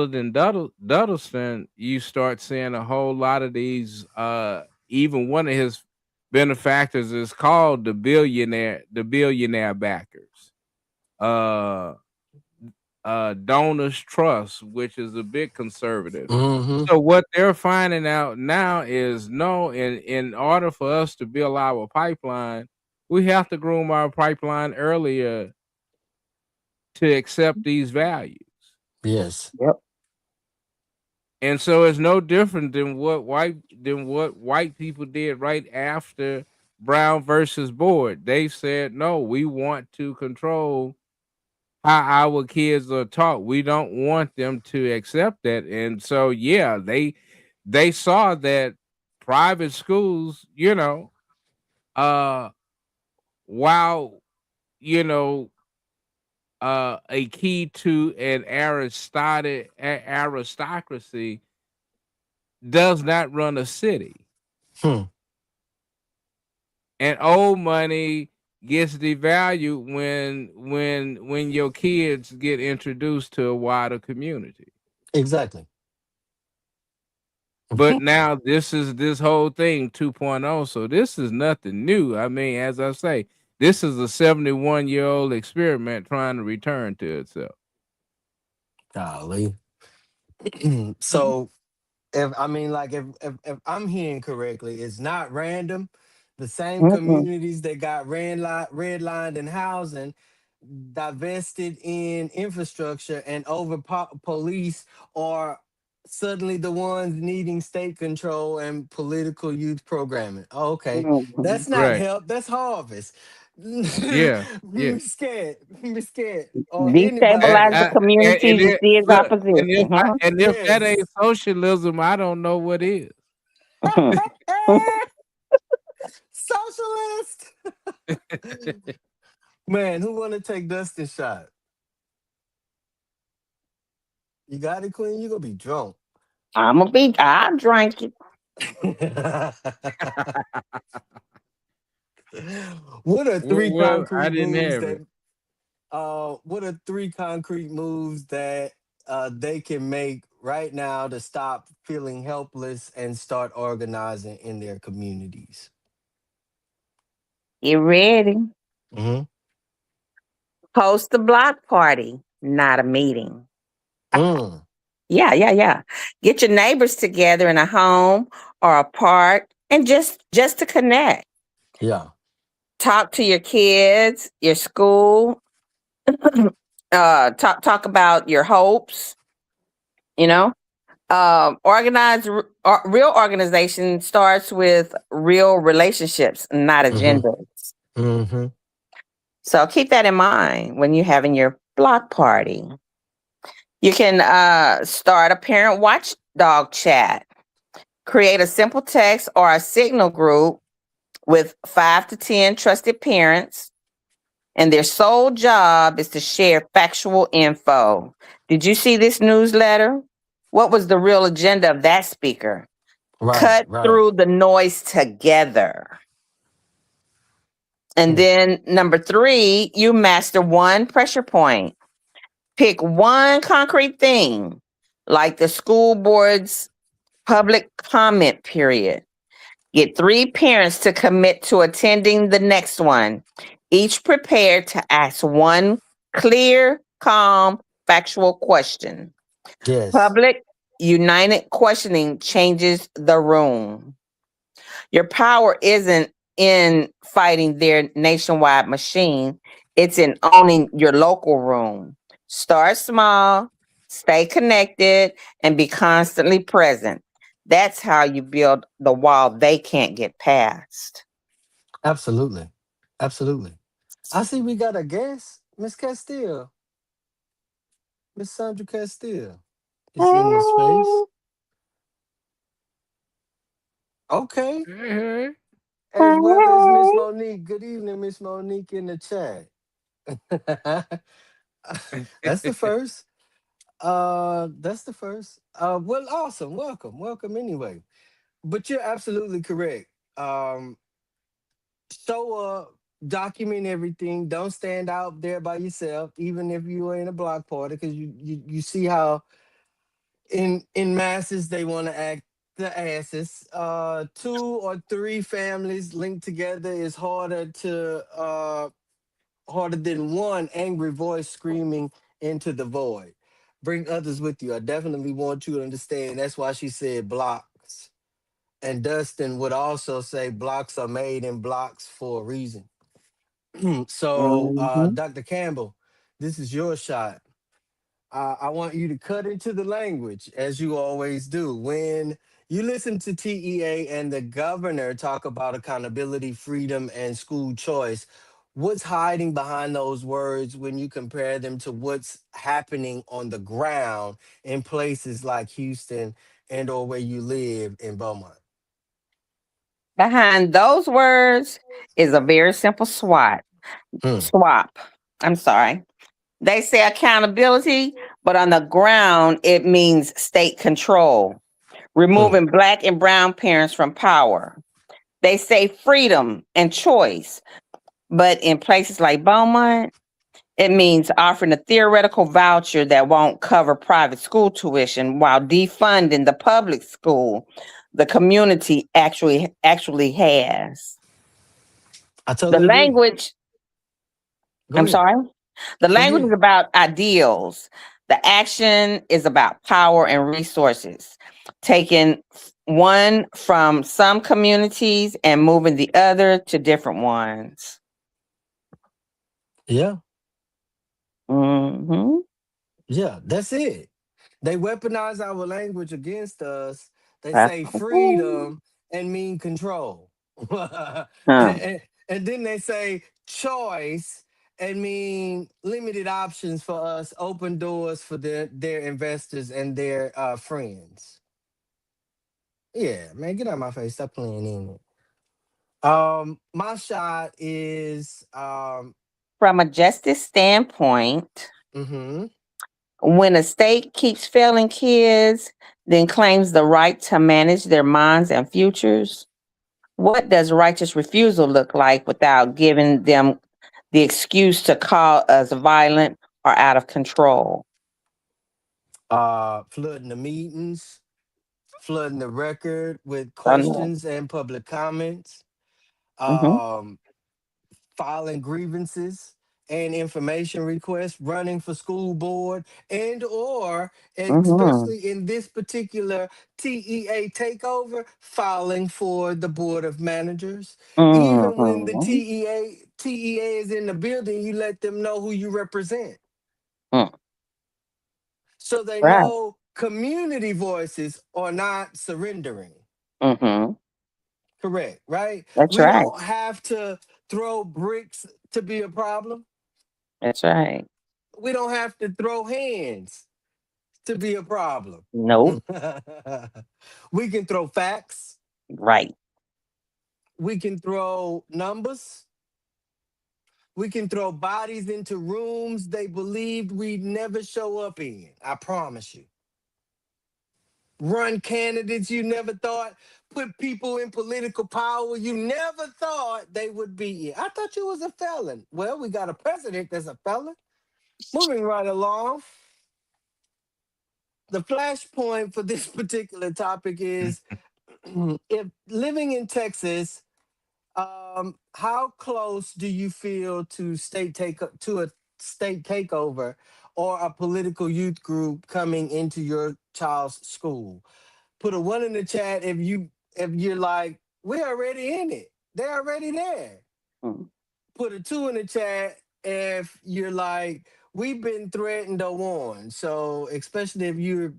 than Duddleston, you start seeing a whole lot of these. Even one of his benefactors is called the billionaire backers. Donors Trust, which is a big conservative. Mm-hmm. So what they're finding out now is no, in order for us to build our pipeline, we have to groom our pipeline earlier to accept these values. Yes. Yep. And so it's no different than what white people did right after Brown versus Board. They said, no, we want to control how our kids are taught. We don't want them to accept that. And so yeah, they saw that private schools, while a key to an aristocracy, does not run a city. Hmm. And old money gets devalued when your kids get introduced to a wider community. Exactly. But now this whole thing 2.0, so this is nothing new. I mean, as I say, this is a 71-year-old experiment trying to return to itself. Golly. So if I'm hearing correctly, it's not random. The same Mm-mm. communities that got redlined in housing, divested in infrastructure, and over police are suddenly the ones needing state control and political youth programming. Oh, okay, Mhm. that's not Right. help. That's harvest. Yeah. Yeah. Be scared. Be scared. Or anybody. And, Destabilize the communities and see its look, opposition. Huh? and if that Yes. ain't socialism, I don't know what is. Socialist. Man, who want to take Dustin's shot? You got it, Queen. You gonna be drunk. I drank it. What are three Well, I concrete didn't moves have it. that? What are three concrete moves that they can make right now to stop feeling helpless and start organizing in their communities? Get ready. Mm-hmm. Host a block party, not a meeting. Mm. Yeah. Get your neighbors together in a home or a park and just to connect. Yeah. Talk to your kids, your school. Talk about your hopes. You know, real organization starts with real relationships, not Mm-hmm. agendas. Mm-hmm. So keep that in mind when you're having your block party. You can start a parent watchdog chat. Create a simple text or a signal group with 5 to 10 trusted parents, and their sole job is to share factual info. Did you see this newsletter? What was the real agenda of that speaker? Right, Cut right. through the noise together. And Mm. then number three, you master one pressure point. Pick one concrete thing, like the school board's public comment period. Get three parents to commit to attending the next one, each prepared to ask one clear, calm, factual question. Yes, Public, united questioning changes the room. Your power isn't in fighting their nationwide machine, it's in owning your local room. Start small, stay connected, and be constantly present. That's how you build the wall they can't get past. absolutely. Absolutely. I see we got a guest. Miss Castile. Miss Sandra Castile is in the space. Okay. Hey, As well as Miss Monique. Good evening, Miss Monique in the chat. That's the first. That's the first. Well, awesome. Welcome. Welcome anyway. But you're absolutely correct. Um, show up, document everything. Don't stand out there by yourself, even if you are in a block party, because you see how in masses they want to act the asses. Two or three families linked together is harder than one angry voice screaming into the void. Bring others with you. I definitely want you to understand. That's why she said blocks. And Dustin would also say blocks are made in blocks for a reason. So, Mhm. Dr. Campbell, this is your shot. I want you to cut into the language as you always do. When you listen to TEA and the governor talk about accountability, freedom, and school choice, what's hiding behind those words when you compare them to what's happening on the ground in places like Houston and or where you live in Beaumont? Behind those words is a very simple Hmm, swap. I'm sorry. They say accountability, but on the ground, it means state control, hmm. removing black and brown parents from power. They say freedom and choice, but in places like Beaumont, it means offering a theoretical voucher that won't cover private school tuition while defunding the public school the community actually has. I The totally agree. language, Go I'm ahead. sorry. The Go language is ahead. about ideals. The action is about power and resources. Taking one from some communities and moving the other to different ones. Yeah, Hmm. yeah, that's it. They weaponize our language against us. They say freedom and mean control. and, Huh. and then they say choice and mean limited options for us, open doors for their investors and their friends. Yeah, man, get out of my face. Stop playing in it. My shot is From a justice standpoint, mm-hmm. when a state keeps failing kids, then claims the right to manage their minds and futures, what does righteous refusal look like without giving them the excuse to call us violent or out of control? Flooding the meetings, flooding the record with Um, questions and public comments, mhm, um, filing grievances and information requests, running for school board, and or mhm, especially in this particular TEA takeover, filing for the board of managers. Even when the mhm, TEA is in the building, you let them know who you represent. mm. So they Right. know community voices are not surrendering. Mhm. Correct, right? That's We right. don't have to throw bricks to be a problem. That's right. We don't have to throw hands to be a problem. Nope. We can throw facts, Right. we can throw numbers, we can throw bodies into rooms they believed we'd never show up in. I promise you. run candidates you never thought, put people in political power you never thought they would be in. I thought you was a felon. Well, we got a president that's a felon. Moving right along, the flashpoint for this particular topic is if living in Texas, how close do you feel to a state takeover or a political youth group coming into your child's school? Put a one in the chat if you're like, we're already in it. They're already there. Mm. Put a two in the chat if you're like, we've been threatened or warned. So especially if you're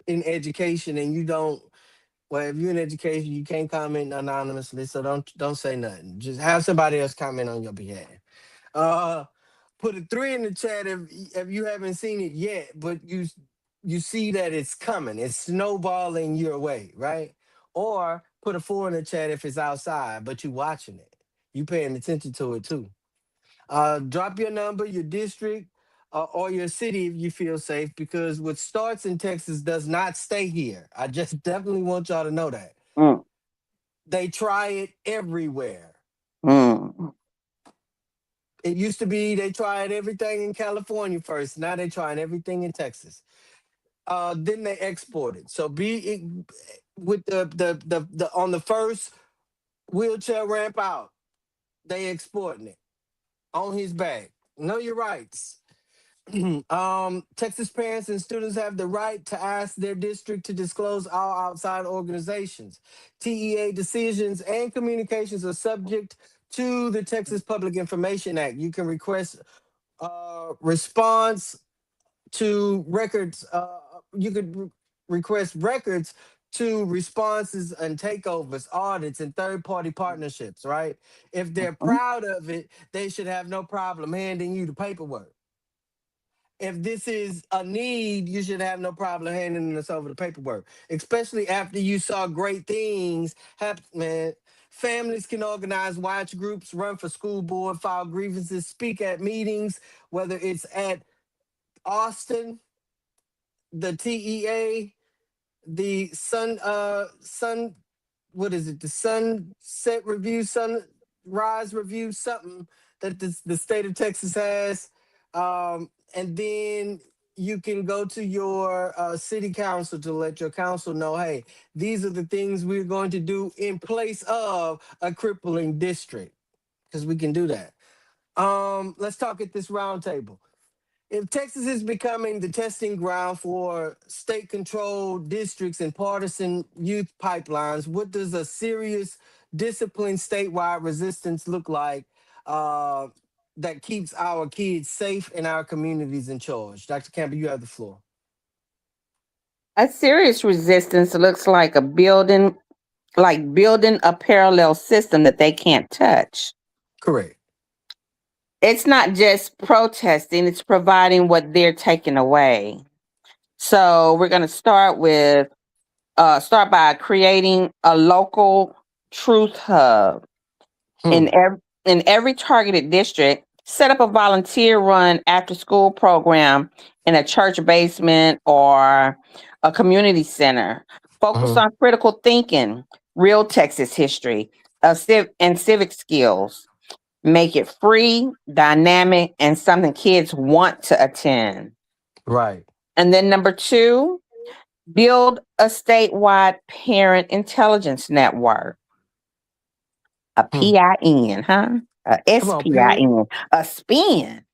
in education and you don't, well, if you're in education, you can't comment anonymously, so don't say nothing. Just have somebody else comment on your behalf. Uh, Put a three in the chat if you haven't seen it yet, but you see that it's coming, it's snowballing your way, right? Or put a four in the chat if it's outside, but you watching it, you paying attention to it too. Drop your number, your district, or your city if you feel safe, because what starts in Texas does not stay here. I just definitely want y'all to know that. Mm. They try it everywhere. Mm. It used to be they tried everything in California first. Now they trying everything in Texas. Then they export it. So with the on the first wheelchair ramp out, they exporting it on his back. Know your rights. Texas parents and students have the right to ask their district to disclose all outside organizations. TEA decisions and communications are subject to the Texas Public Information Act. You can request response to records. You could request records to responses and takeovers, audits, and third-party partnerships, right? If they're Mm. proud of it, they should have no problem handing you the paperwork. If this is a need, you should have no problem handing us over the paperwork, especially after you saw great things happen, man. Families can organize watch groups, run for school board, file grievances, speak at meetings, whether it's at Austin, the TEA, the Sun, what is it? The Sunset Review, Sunrise Review, something that the state of Texas has. And then you can go to your city council to let your council know, hey, these are the things we're going to do in place of a crippling district, because we can do that. Let's talk at this roundtable. If Texas is becoming the testing ground for state-controlled districts and partisan youth pipelines, what does a serious, disciplined statewide resistance look like that keeps our kids safe and our communities in charge? Dr. Campbell, you have the floor. A serious resistance looks like building a parallel system that they can't touch. Correct. It's not just protesting, it's providing what they're taking away. So we're going to start by creating a local truth hub Hmm. in every targeted district. Set up a volunteer run after school program in a church basement or a community center. Focus Mhm. on critical thinking, real Texas history, and civic skills. Make it free, dynamic, and something kids want to attend. Right. And then number two, build a statewide parent intelligence network. A Hmm. PIN, huh? A Come on, Pin. SPIN, a spin,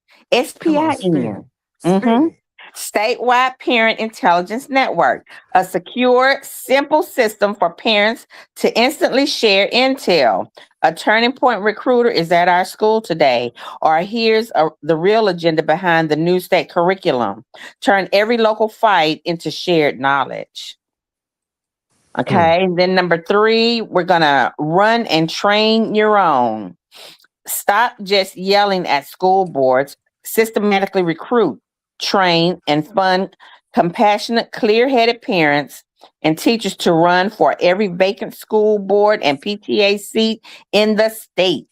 Come on, spin SPIN. it. Mm-hmm. Spin it. Statewide Parent Intelligence Network, a secure, simple system for parents to instantly share intel. A turning point recruiter is at our school today, or here's the real agenda behind the new state curriculum. Turn every local fight into shared knowledge. Hmm. Okay, and then number three, we're gonna run and train your own. Stop just yelling at school boards. Systematically recruit, train, and fund compassionate, clear headed parents and teachers to run for every vacant school board and PTA seat in the state.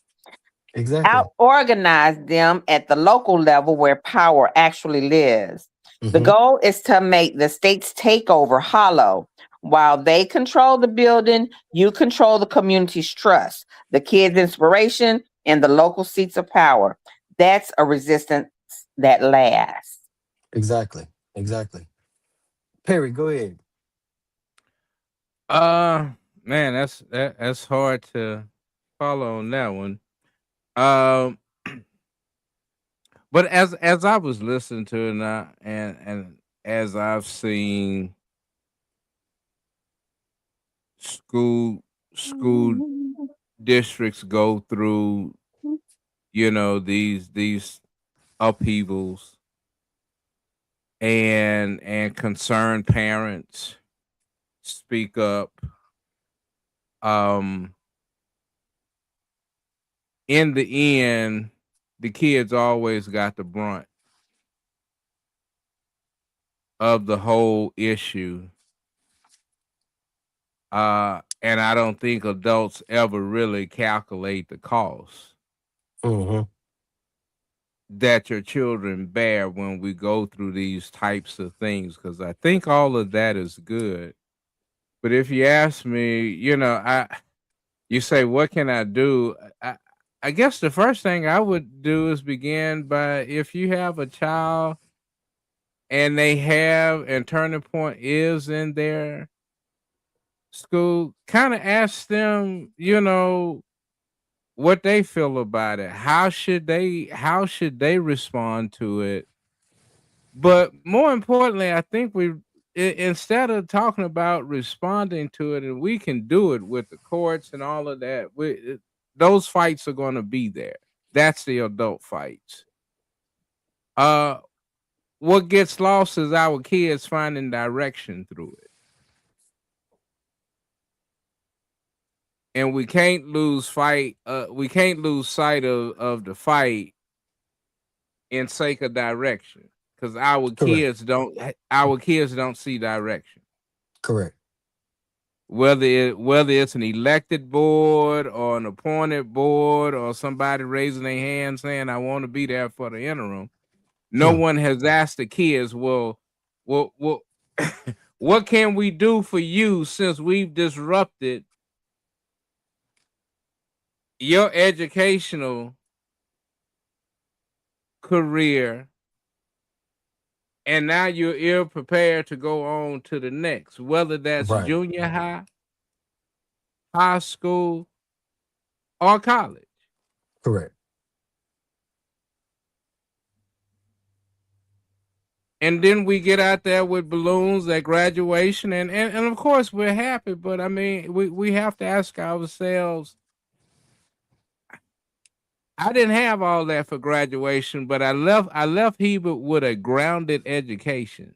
Out Exactly. organize them at the local level where power actually lives. The Hmm. goal is to make the state's takeover hollow, While they control the building, you control the community's trust, the kids' inspiration, and the local seats of power. That's a resistance that lasts. Exactly. Exactly. Perry, go ahead. Uh Man, that's hard to follow on that one. Um but as I was listening to it and as I've seen school school districts go through, these upheavals and concerned parents speak up, um in the end the kids always got the brunt of the whole issue. And I don't think adults ever really calculate the cost Mm-hmm. that your children bear when we go through these types of things, because I think all of that is good. But if you ask me, you say, what can I do? I guess the first thing I would do is begin by, if you have a child and they have and turning point is in their school, kind of ask them, what they feel about it. How should they respond to it? But more importantly, I think instead of talking about responding to it, and we can do it with the courts and all of that, those fights are going to be there. That's the adult fights. Uh, what gets lost is our kids finding direction through it, and we can't lose fight. We can't lose sight of the fight in sake of direction, because Correct. our kids don't see direction. Correct. Whether it's an elected board or an appointed board or somebody raising their hand saying, I want to be there for the interim, no Hmm. one has asked the kids, well, what can we do for you since we've disrupted your educational career, and now you're ill prepared to go on to the next, whether that's Right. junior high, high school, or college. Correct. And then we get out there with balloons at graduation, and of course we're happy, but I mean we have to ask ourselves, I didn't have all that for graduation, but I left Hebert with a grounded education,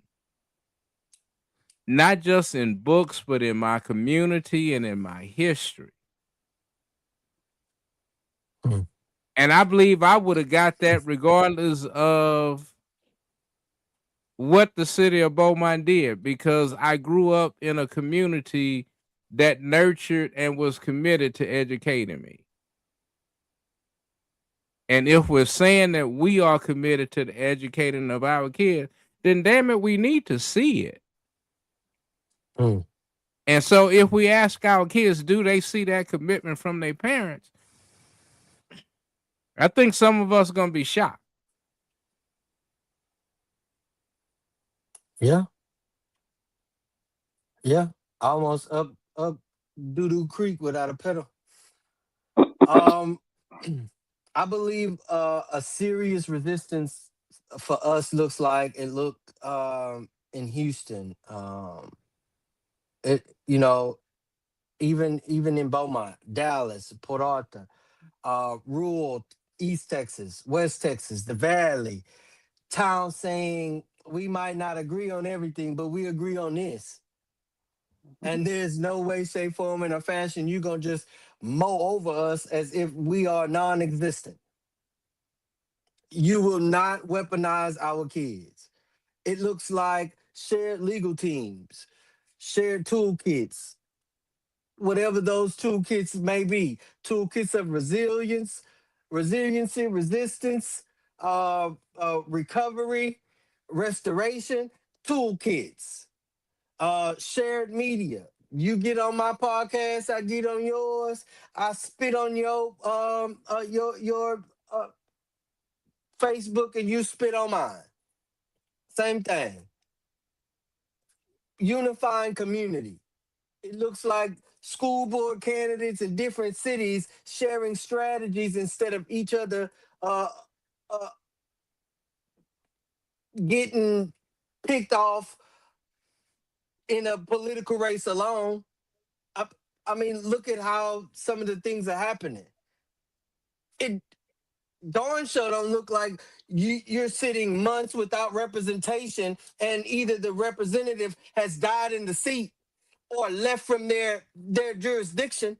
not just in books, but in my community and in my history. Hmm. And I believe I would have got that regardless of what the city of Beaumont did, because I grew up in a community that nurtured and was committed to educating me. And if we're saying that we are committed to the educating of our kids, then damn it, we need to see it. Hmm. And so if we ask our kids, do they see that commitment from their parents? I think some of us are going to be shocked. Yeah. Yeah. Almost up doo doo creek without a pedal. Um, I believe a serious resistance for us looks like it looked in Houston. It even in Beaumont, Dallas, Port Arthur, rural East Texas, West Texas, the Valley, town saying we might not agree on everything, but we agree on this. And there's no way, shape, form, and or fashion you're gonna just mow over us as if we are non-existent. You will not weaponize our kids. It looks like shared legal teams, shared toolkits, whatever those toolkits may be, toolkits of resiliency, resistance, recovery, restoration, toolkits. Shared media. You get on my podcast, I get on yours. I spit on your Facebook, and you spit on mine. Same thing. Unifying community. It looks like school board candidates in different cities sharing strategies instead of each other uh, uh, getting picked off in a political race alone. I, I mean, look at how some of the things are happening. It darn sure don't look like you're sitting months without representation, and either the representative has died in the seat or left from their jurisdiction,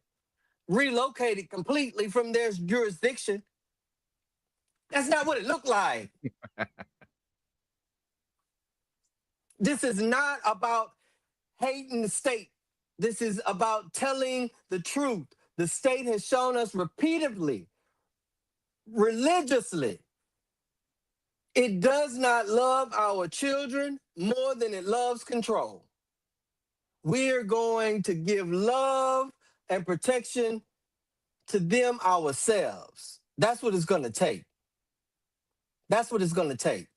relocated completely from their jurisdiction. That's not what it looked like. This is not about hating the state. This is about telling the truth. The state has shown us repeatedly, religiously, it does not love our children more than it loves control. We're going to give love and protection to them ourselves. That's what it's going to take. That's what it's going to take.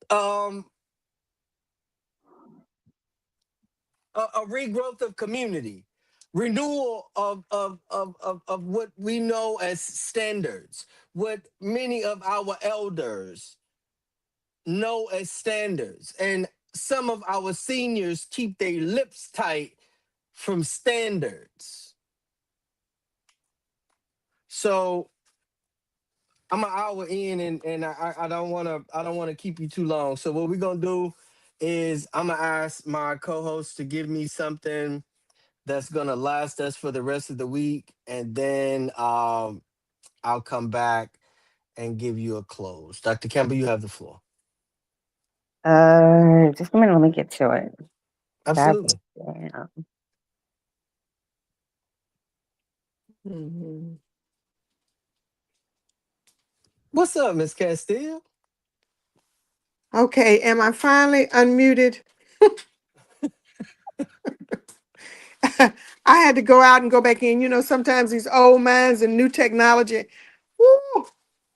Um, a regrowth of community, renewal of what we know as standards, what many of our elders know as standards. And some of our seniors keep their lips tight from standards. So I'm an hour in, and I don't wanna keep you too long. So what we're gonna do is I'm gonna ask my co-host to give me something that's gonna last us for the rest of the week, and then I'll come back and give you a close. Dr. Campbell, you have the floor. Just a minute, let me get to it. That was Absolutely. down. Mhm. What's up, Miss Castile? Okay, am I finally unmuted? I had to go out and go back in. You know, sometimes these old minds and new technology, woo,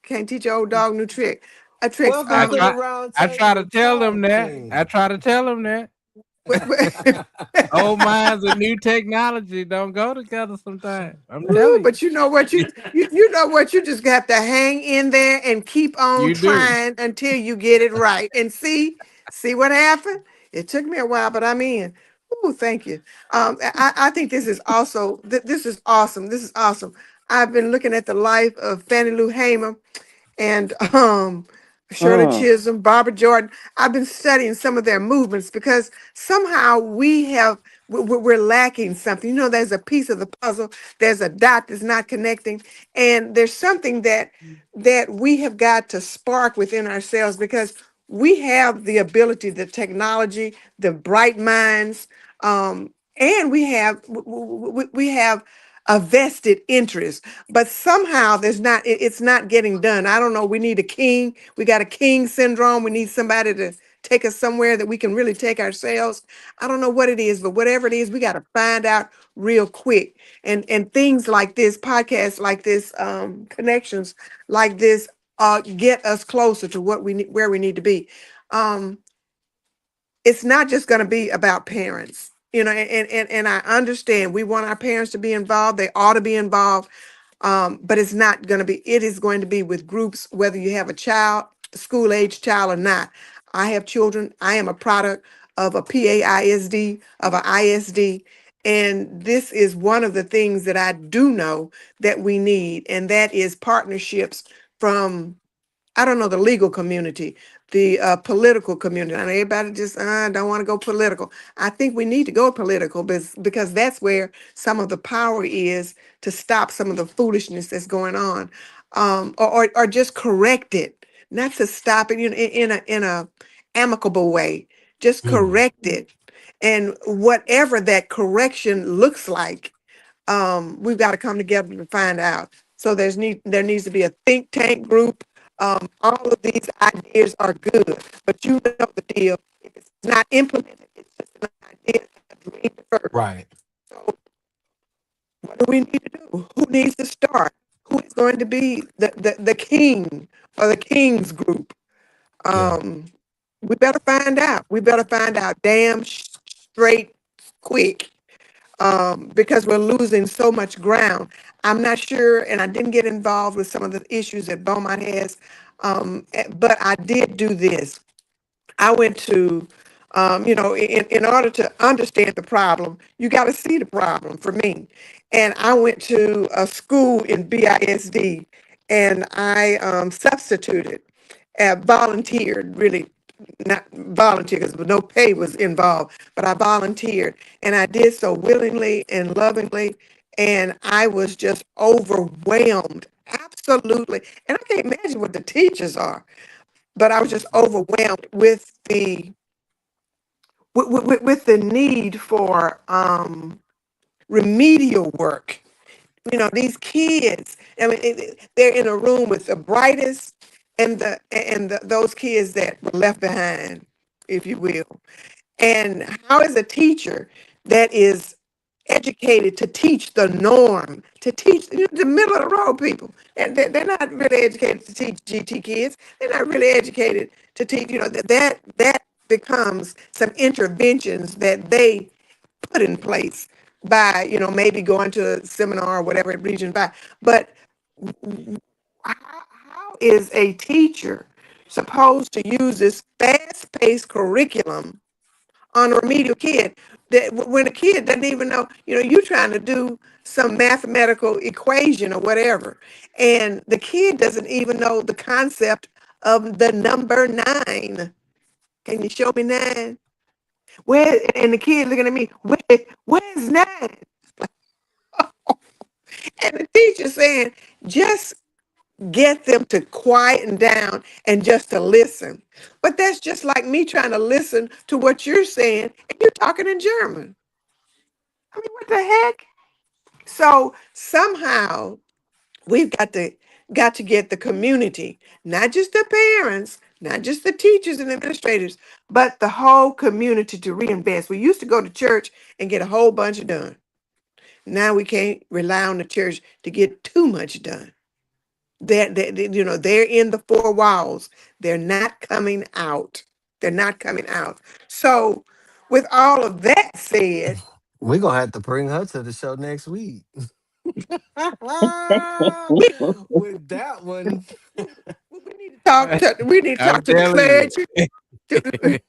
can't teach your old dog new tricks. Welcome I to the try round I try to table. tell them Talk that. to I try to tell them that. but, Old minds and new technology don't go together sometimes. I'm Ooh, telling you. but you know what you know what, you just have to hang in there and keep on You do. trying until you get it right. And see what happened? It took me a while, but I'm in. Oh, thank you. I think this is also this is awesome. This is awesome. I've been looking at the life of Fannie Lou Hamer and Shirley Mm, Chisholm, Barbara Jordan. I've been studying some of their movements because somehow we're lacking something. You know, there's a piece of the puzzle. There's a dot that's not connecting, and there's something that we have got to spark within ourselves because we have the ability, the technology, the bright minds, and we have a vested interest, but somehow it's not getting done. I don't know. We need a king. We got a king syndrome. We need somebody to take us somewhere that we can really take ourselves. I don't know what it is, but whatever it is, we got to find out real quick. And things like this, podcasts like this, connections like this, get us closer to what we need, where we need to be. Um, it's not just going to be about parents, you know, and I understand we want our parents to be involved. They ought to be involved. But it's not going to be, it is going to be with groups, whether you have a child, school age child or not. I have children. I am a product of a PAISD, of an ISD. And this is one of the things that I do know that we need, and that is partnerships from, I don't know, the legal community, the political community. And everybody just don't want to go political. I think we need to go political because that's where some of the power is to stop some of the foolishness that's going on, or just correct it, not to stop it, you know, in a amicable way. Just Mhm. correct it, and whatever that correction looks like, we've got to come together to find out. So there needs to be a think tank group. All of these ideas are good, but you know the deal. If it's It's not implemented. It's just an idea, a dream at first. Right. So what do we need to do? Who needs to start? Who is going to be the king or the king's group? Yeah. We better find out. We better find out damn straight quick, because we're losing so much ground. I'm not sure, and I didn't get involved with some of the issues that Beaumont has, but I did do this. I went to, in order to understand the problem, you got to see the problem for me. And I went to a school in BISD and I substituted, volunteered, really not volunteer because no pay was involved, but I volunteered and I did so willingly and lovingly. And I was just overwhelmed, absolutely. And I can't imagine what the teachers are, but I was just overwhelmed with the need for remedial work. These kids. I mean, they're in a room with the brightest and those kids that were left behind, if you will. And how is a teacher that is educated to teach the norm, to teach the middle of the road people? And they're not really educated to teach GT kids. They're not really educated to teach, that becomes some interventions that they put in place by, maybe going to a seminar or whatever region by. But how is a teacher supposed to use this fast-paced curriculum on a remedial kid that when a kid doesn't even know, you're trying to do some mathematical equation or whatever, and the kid doesn't even know the concept of the number 9. Can you show me 9? Where? And the kid looking at me, where's 9? And the teacher saying, just get them to quieten down and just to listen. But that's just like me trying to listen to what you're saying, and you're talking in German. I mean, what the heck? So somehow we've got to get the community, not just the parents, not just the teachers and administrators, but the whole community to reinvest. We used to go to church and get a whole bunch done. Now we can't rely on the church to get too much done. They're in the four walls. They're not coming out. They're not coming out. So, with all of that said, We're gonna have to bring her to the show next week. we, With that one. we need to talk to we need to I'm talk to the telling clergy, to you.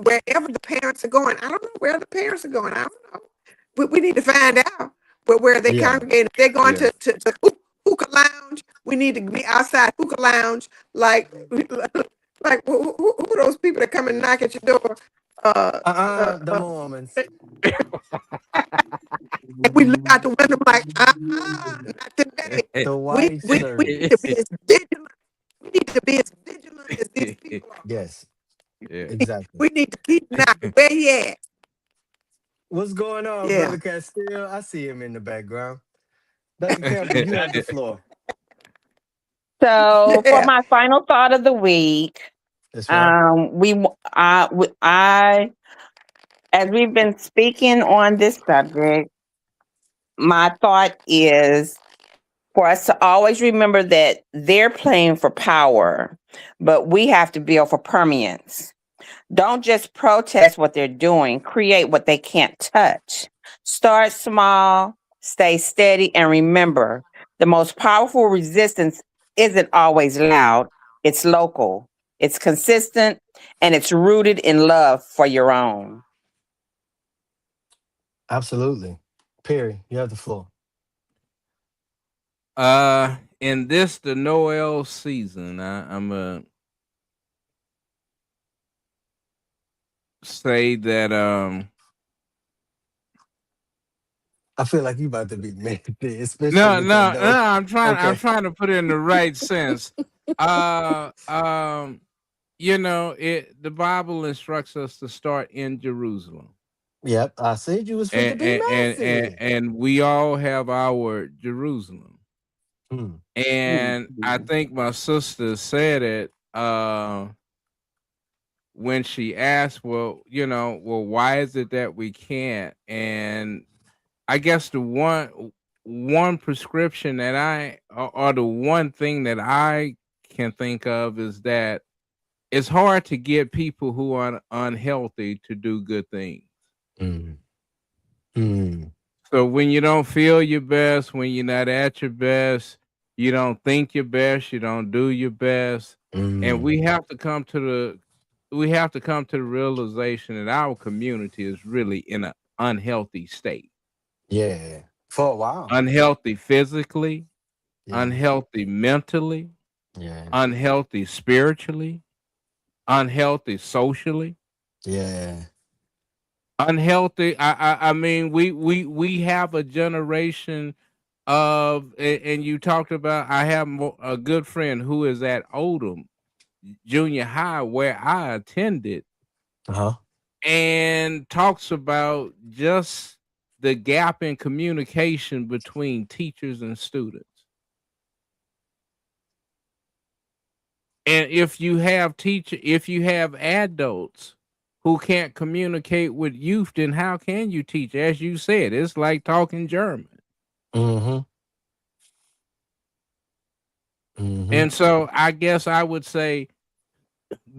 wherever the parents are going. I don't know where the parents are going. I don't know. We need to find out where they Yeah. congregate. If they're going Yeah. to hookah lounge, we need to be outside hookah lounge, like who are those people that come and knock at your door? Uh, The uh, Mormons. and we look out the window like, not today. The We, white we, we need to servants. be as vigilant. We need to be as vigilant as these people are. Yes, Yeah. exactly. We need to keep knocking. Where he at? What's going on, Yeah. Brother Castile? I see him in the background. Dr. Campbell, you have the floor. So for Yeah. my final thought of the week, That's right. I, as we've been speaking on this subject, my thought is for us to always remember that they're playing for power, but we have to build for permanence. Don't just protest what they're doing, create what they can't touch. Start small, stay steady, and remember the most powerful resistance isn't always loud, it's local, it's consistent, and it's rooted in love for your own. Absolutely. Perry, you have the floor. In this the Noel season, I'm say that I feel like you about to be mad, especially no with that no no though. I'm Okay. trying to put it in the right sense. Uh um the Bible instructs us to start in Jerusalem. Yep. I said you was fit to And be and, and, and, messy. and we all have our Jerusalem. Hmm. And I think my sister said it. when she asked, well, why is it that we can't? And I guess the one prescription that or the one thing that I can think of is that it's hard to get people who are unhealthy to do good things. Mm. Mm. So when you don't feel your best, when you're not at your best, you don't think your best, you don't do your best, and Mm. we have to come to the realization that our community is really in an unhealthy state. Yeah. For a while. Unhealthy physically, Yeah. unhealthy mentally, Yeah. unhealthy spiritually, unhealthy socially, Yeah. unhealthy. I mean, we have a generation of, and you talked about. I have a good friend who is at Oldham Junior High where I attended, Uh-huh. and talks about just the gap in communication between teachers and students. And if you have adults who can't communicate with youth, then how can you teach? As you said, it's like talking German. Mm-hmm. Mm-hmm. And so I guess I would say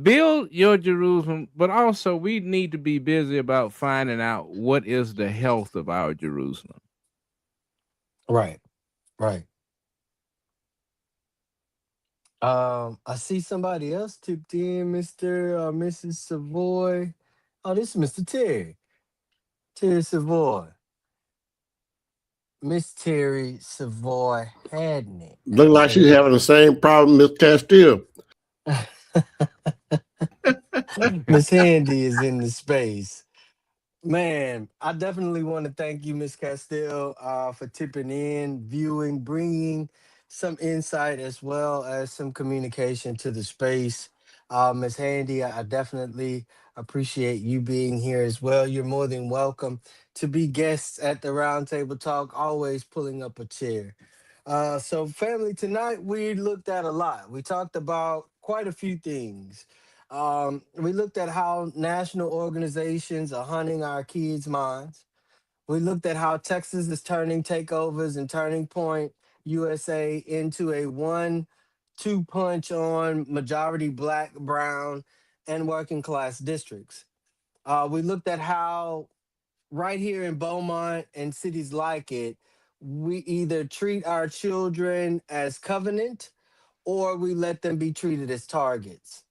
build your Jerusalem, but also we need to be busy about finding out what is the health of our Jerusalem. Right. Right. I see somebody else tipped in, Mr. or Mrs. Savoy. Oh, this is Mr. Terry. Terry Savoy. Miss Terry Savoy Hadney. Look like she's having the same problem, Miss Castile. Miss Handy is in the space. Man, I definitely want to thank you, Miss Castile, for tipping in, viewing, bringing some insight as well as some communication to the space. Miss Handy, I definitely appreciate you being here as well. You're more than welcome to be guests at the Roundtable Talk, always pulling up a chair. So, family, tonight we looked at a lot. We talked about quite a few things. We looked at how national organizations are hunting our kids' minds. We looked at how Texas is turning takeovers and Turning Point USA into a 1-2 punch on majority black, brown, and working class districts. We looked at how right here in Beaumont and cities like it, we either treat our children as covenant or we let them be treated as targets.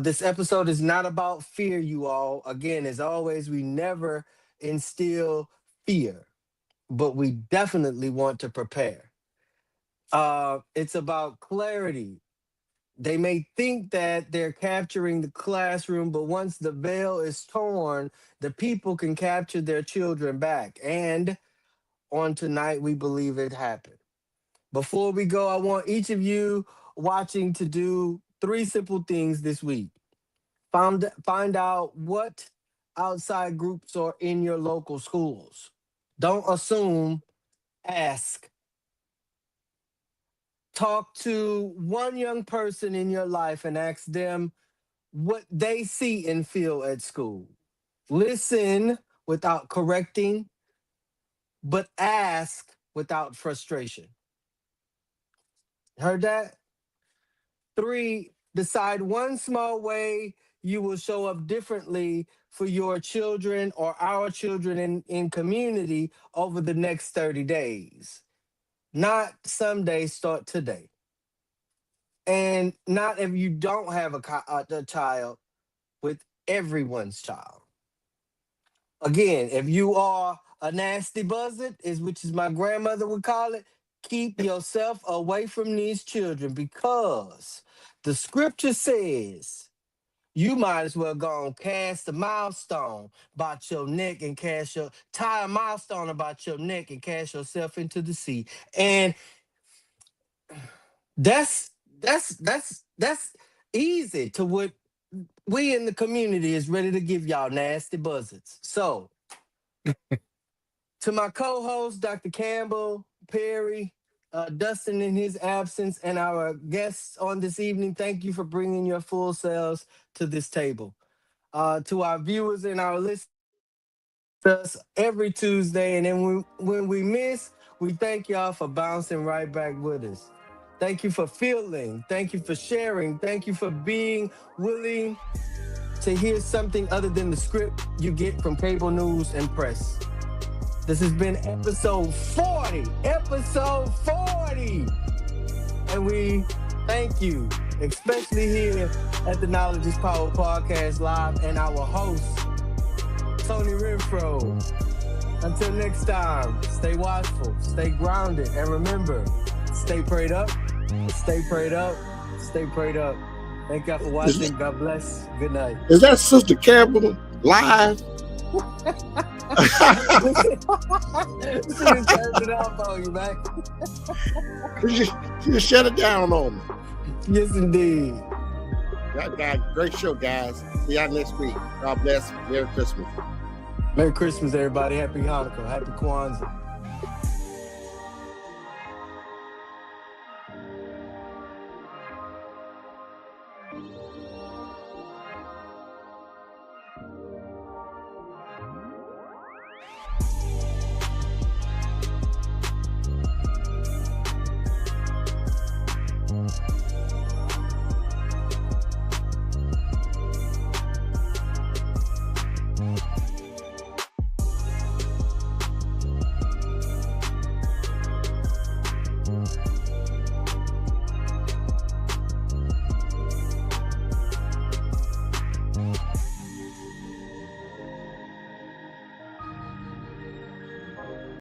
This episode is not about fear, you all. Again, as always, we never instill fear, but we definitely want to prepare. It's about clarity. They may think that they're capturing the classroom, but once the veil is torn, the people can capture their children back. And on tonight, we believe it happened. Before we go, I want each of you watching to do three simple things this week. Find out what outside groups are in your local schools. Don't assume, ask. Talk to one young person in your life and ask them what they see and feel at school. Listen without correcting, but ask without frustration. Heard that? Three, decide one small way you will show up differently for your children or our children in community over the next 30 days. Not someday, start today. And not if you don't have a child, with everyone's child. Again, if you are a nasty buzzard, which is my grandmother would call it, keep yourself away from these children because the scripture says you might as well go and cast a milestone about your neck and tie a milestone about your neck and cast yourself into the sea. And that's easy to what we in the community is ready to give y'all nasty buzzards. So to my co-host, Dr. Campbell, Perry, Dustin in his absence, and our guests on this evening, thank you for bringing your full selves to this table. To our viewers and our listeners, us every Tuesday. And then when we miss, we thank y'all for bouncing right back with us. Thank you for feeling. Thank you for sharing. Thank you for being willing to hear something other than the script you get from cable news and press. This has been episode 40. Episode 40. And we thank you, especially here at the Knowledge is Power Podcast Live and our host, Tony Renfro. Until next time, stay watchful, stay grounded, and remember, stay prayed up, stay prayed up, stay prayed up. Thank y'all for watching. God bless. Good night. Is that Sister Campbell live? She just turned it off on you, man. You shut it down on me. Yes, indeed. Great show, guys. See y'all next week. God bless. Merry Christmas. Merry Christmas, everybody. Happy Hanukkah. Happy Kwanzaa.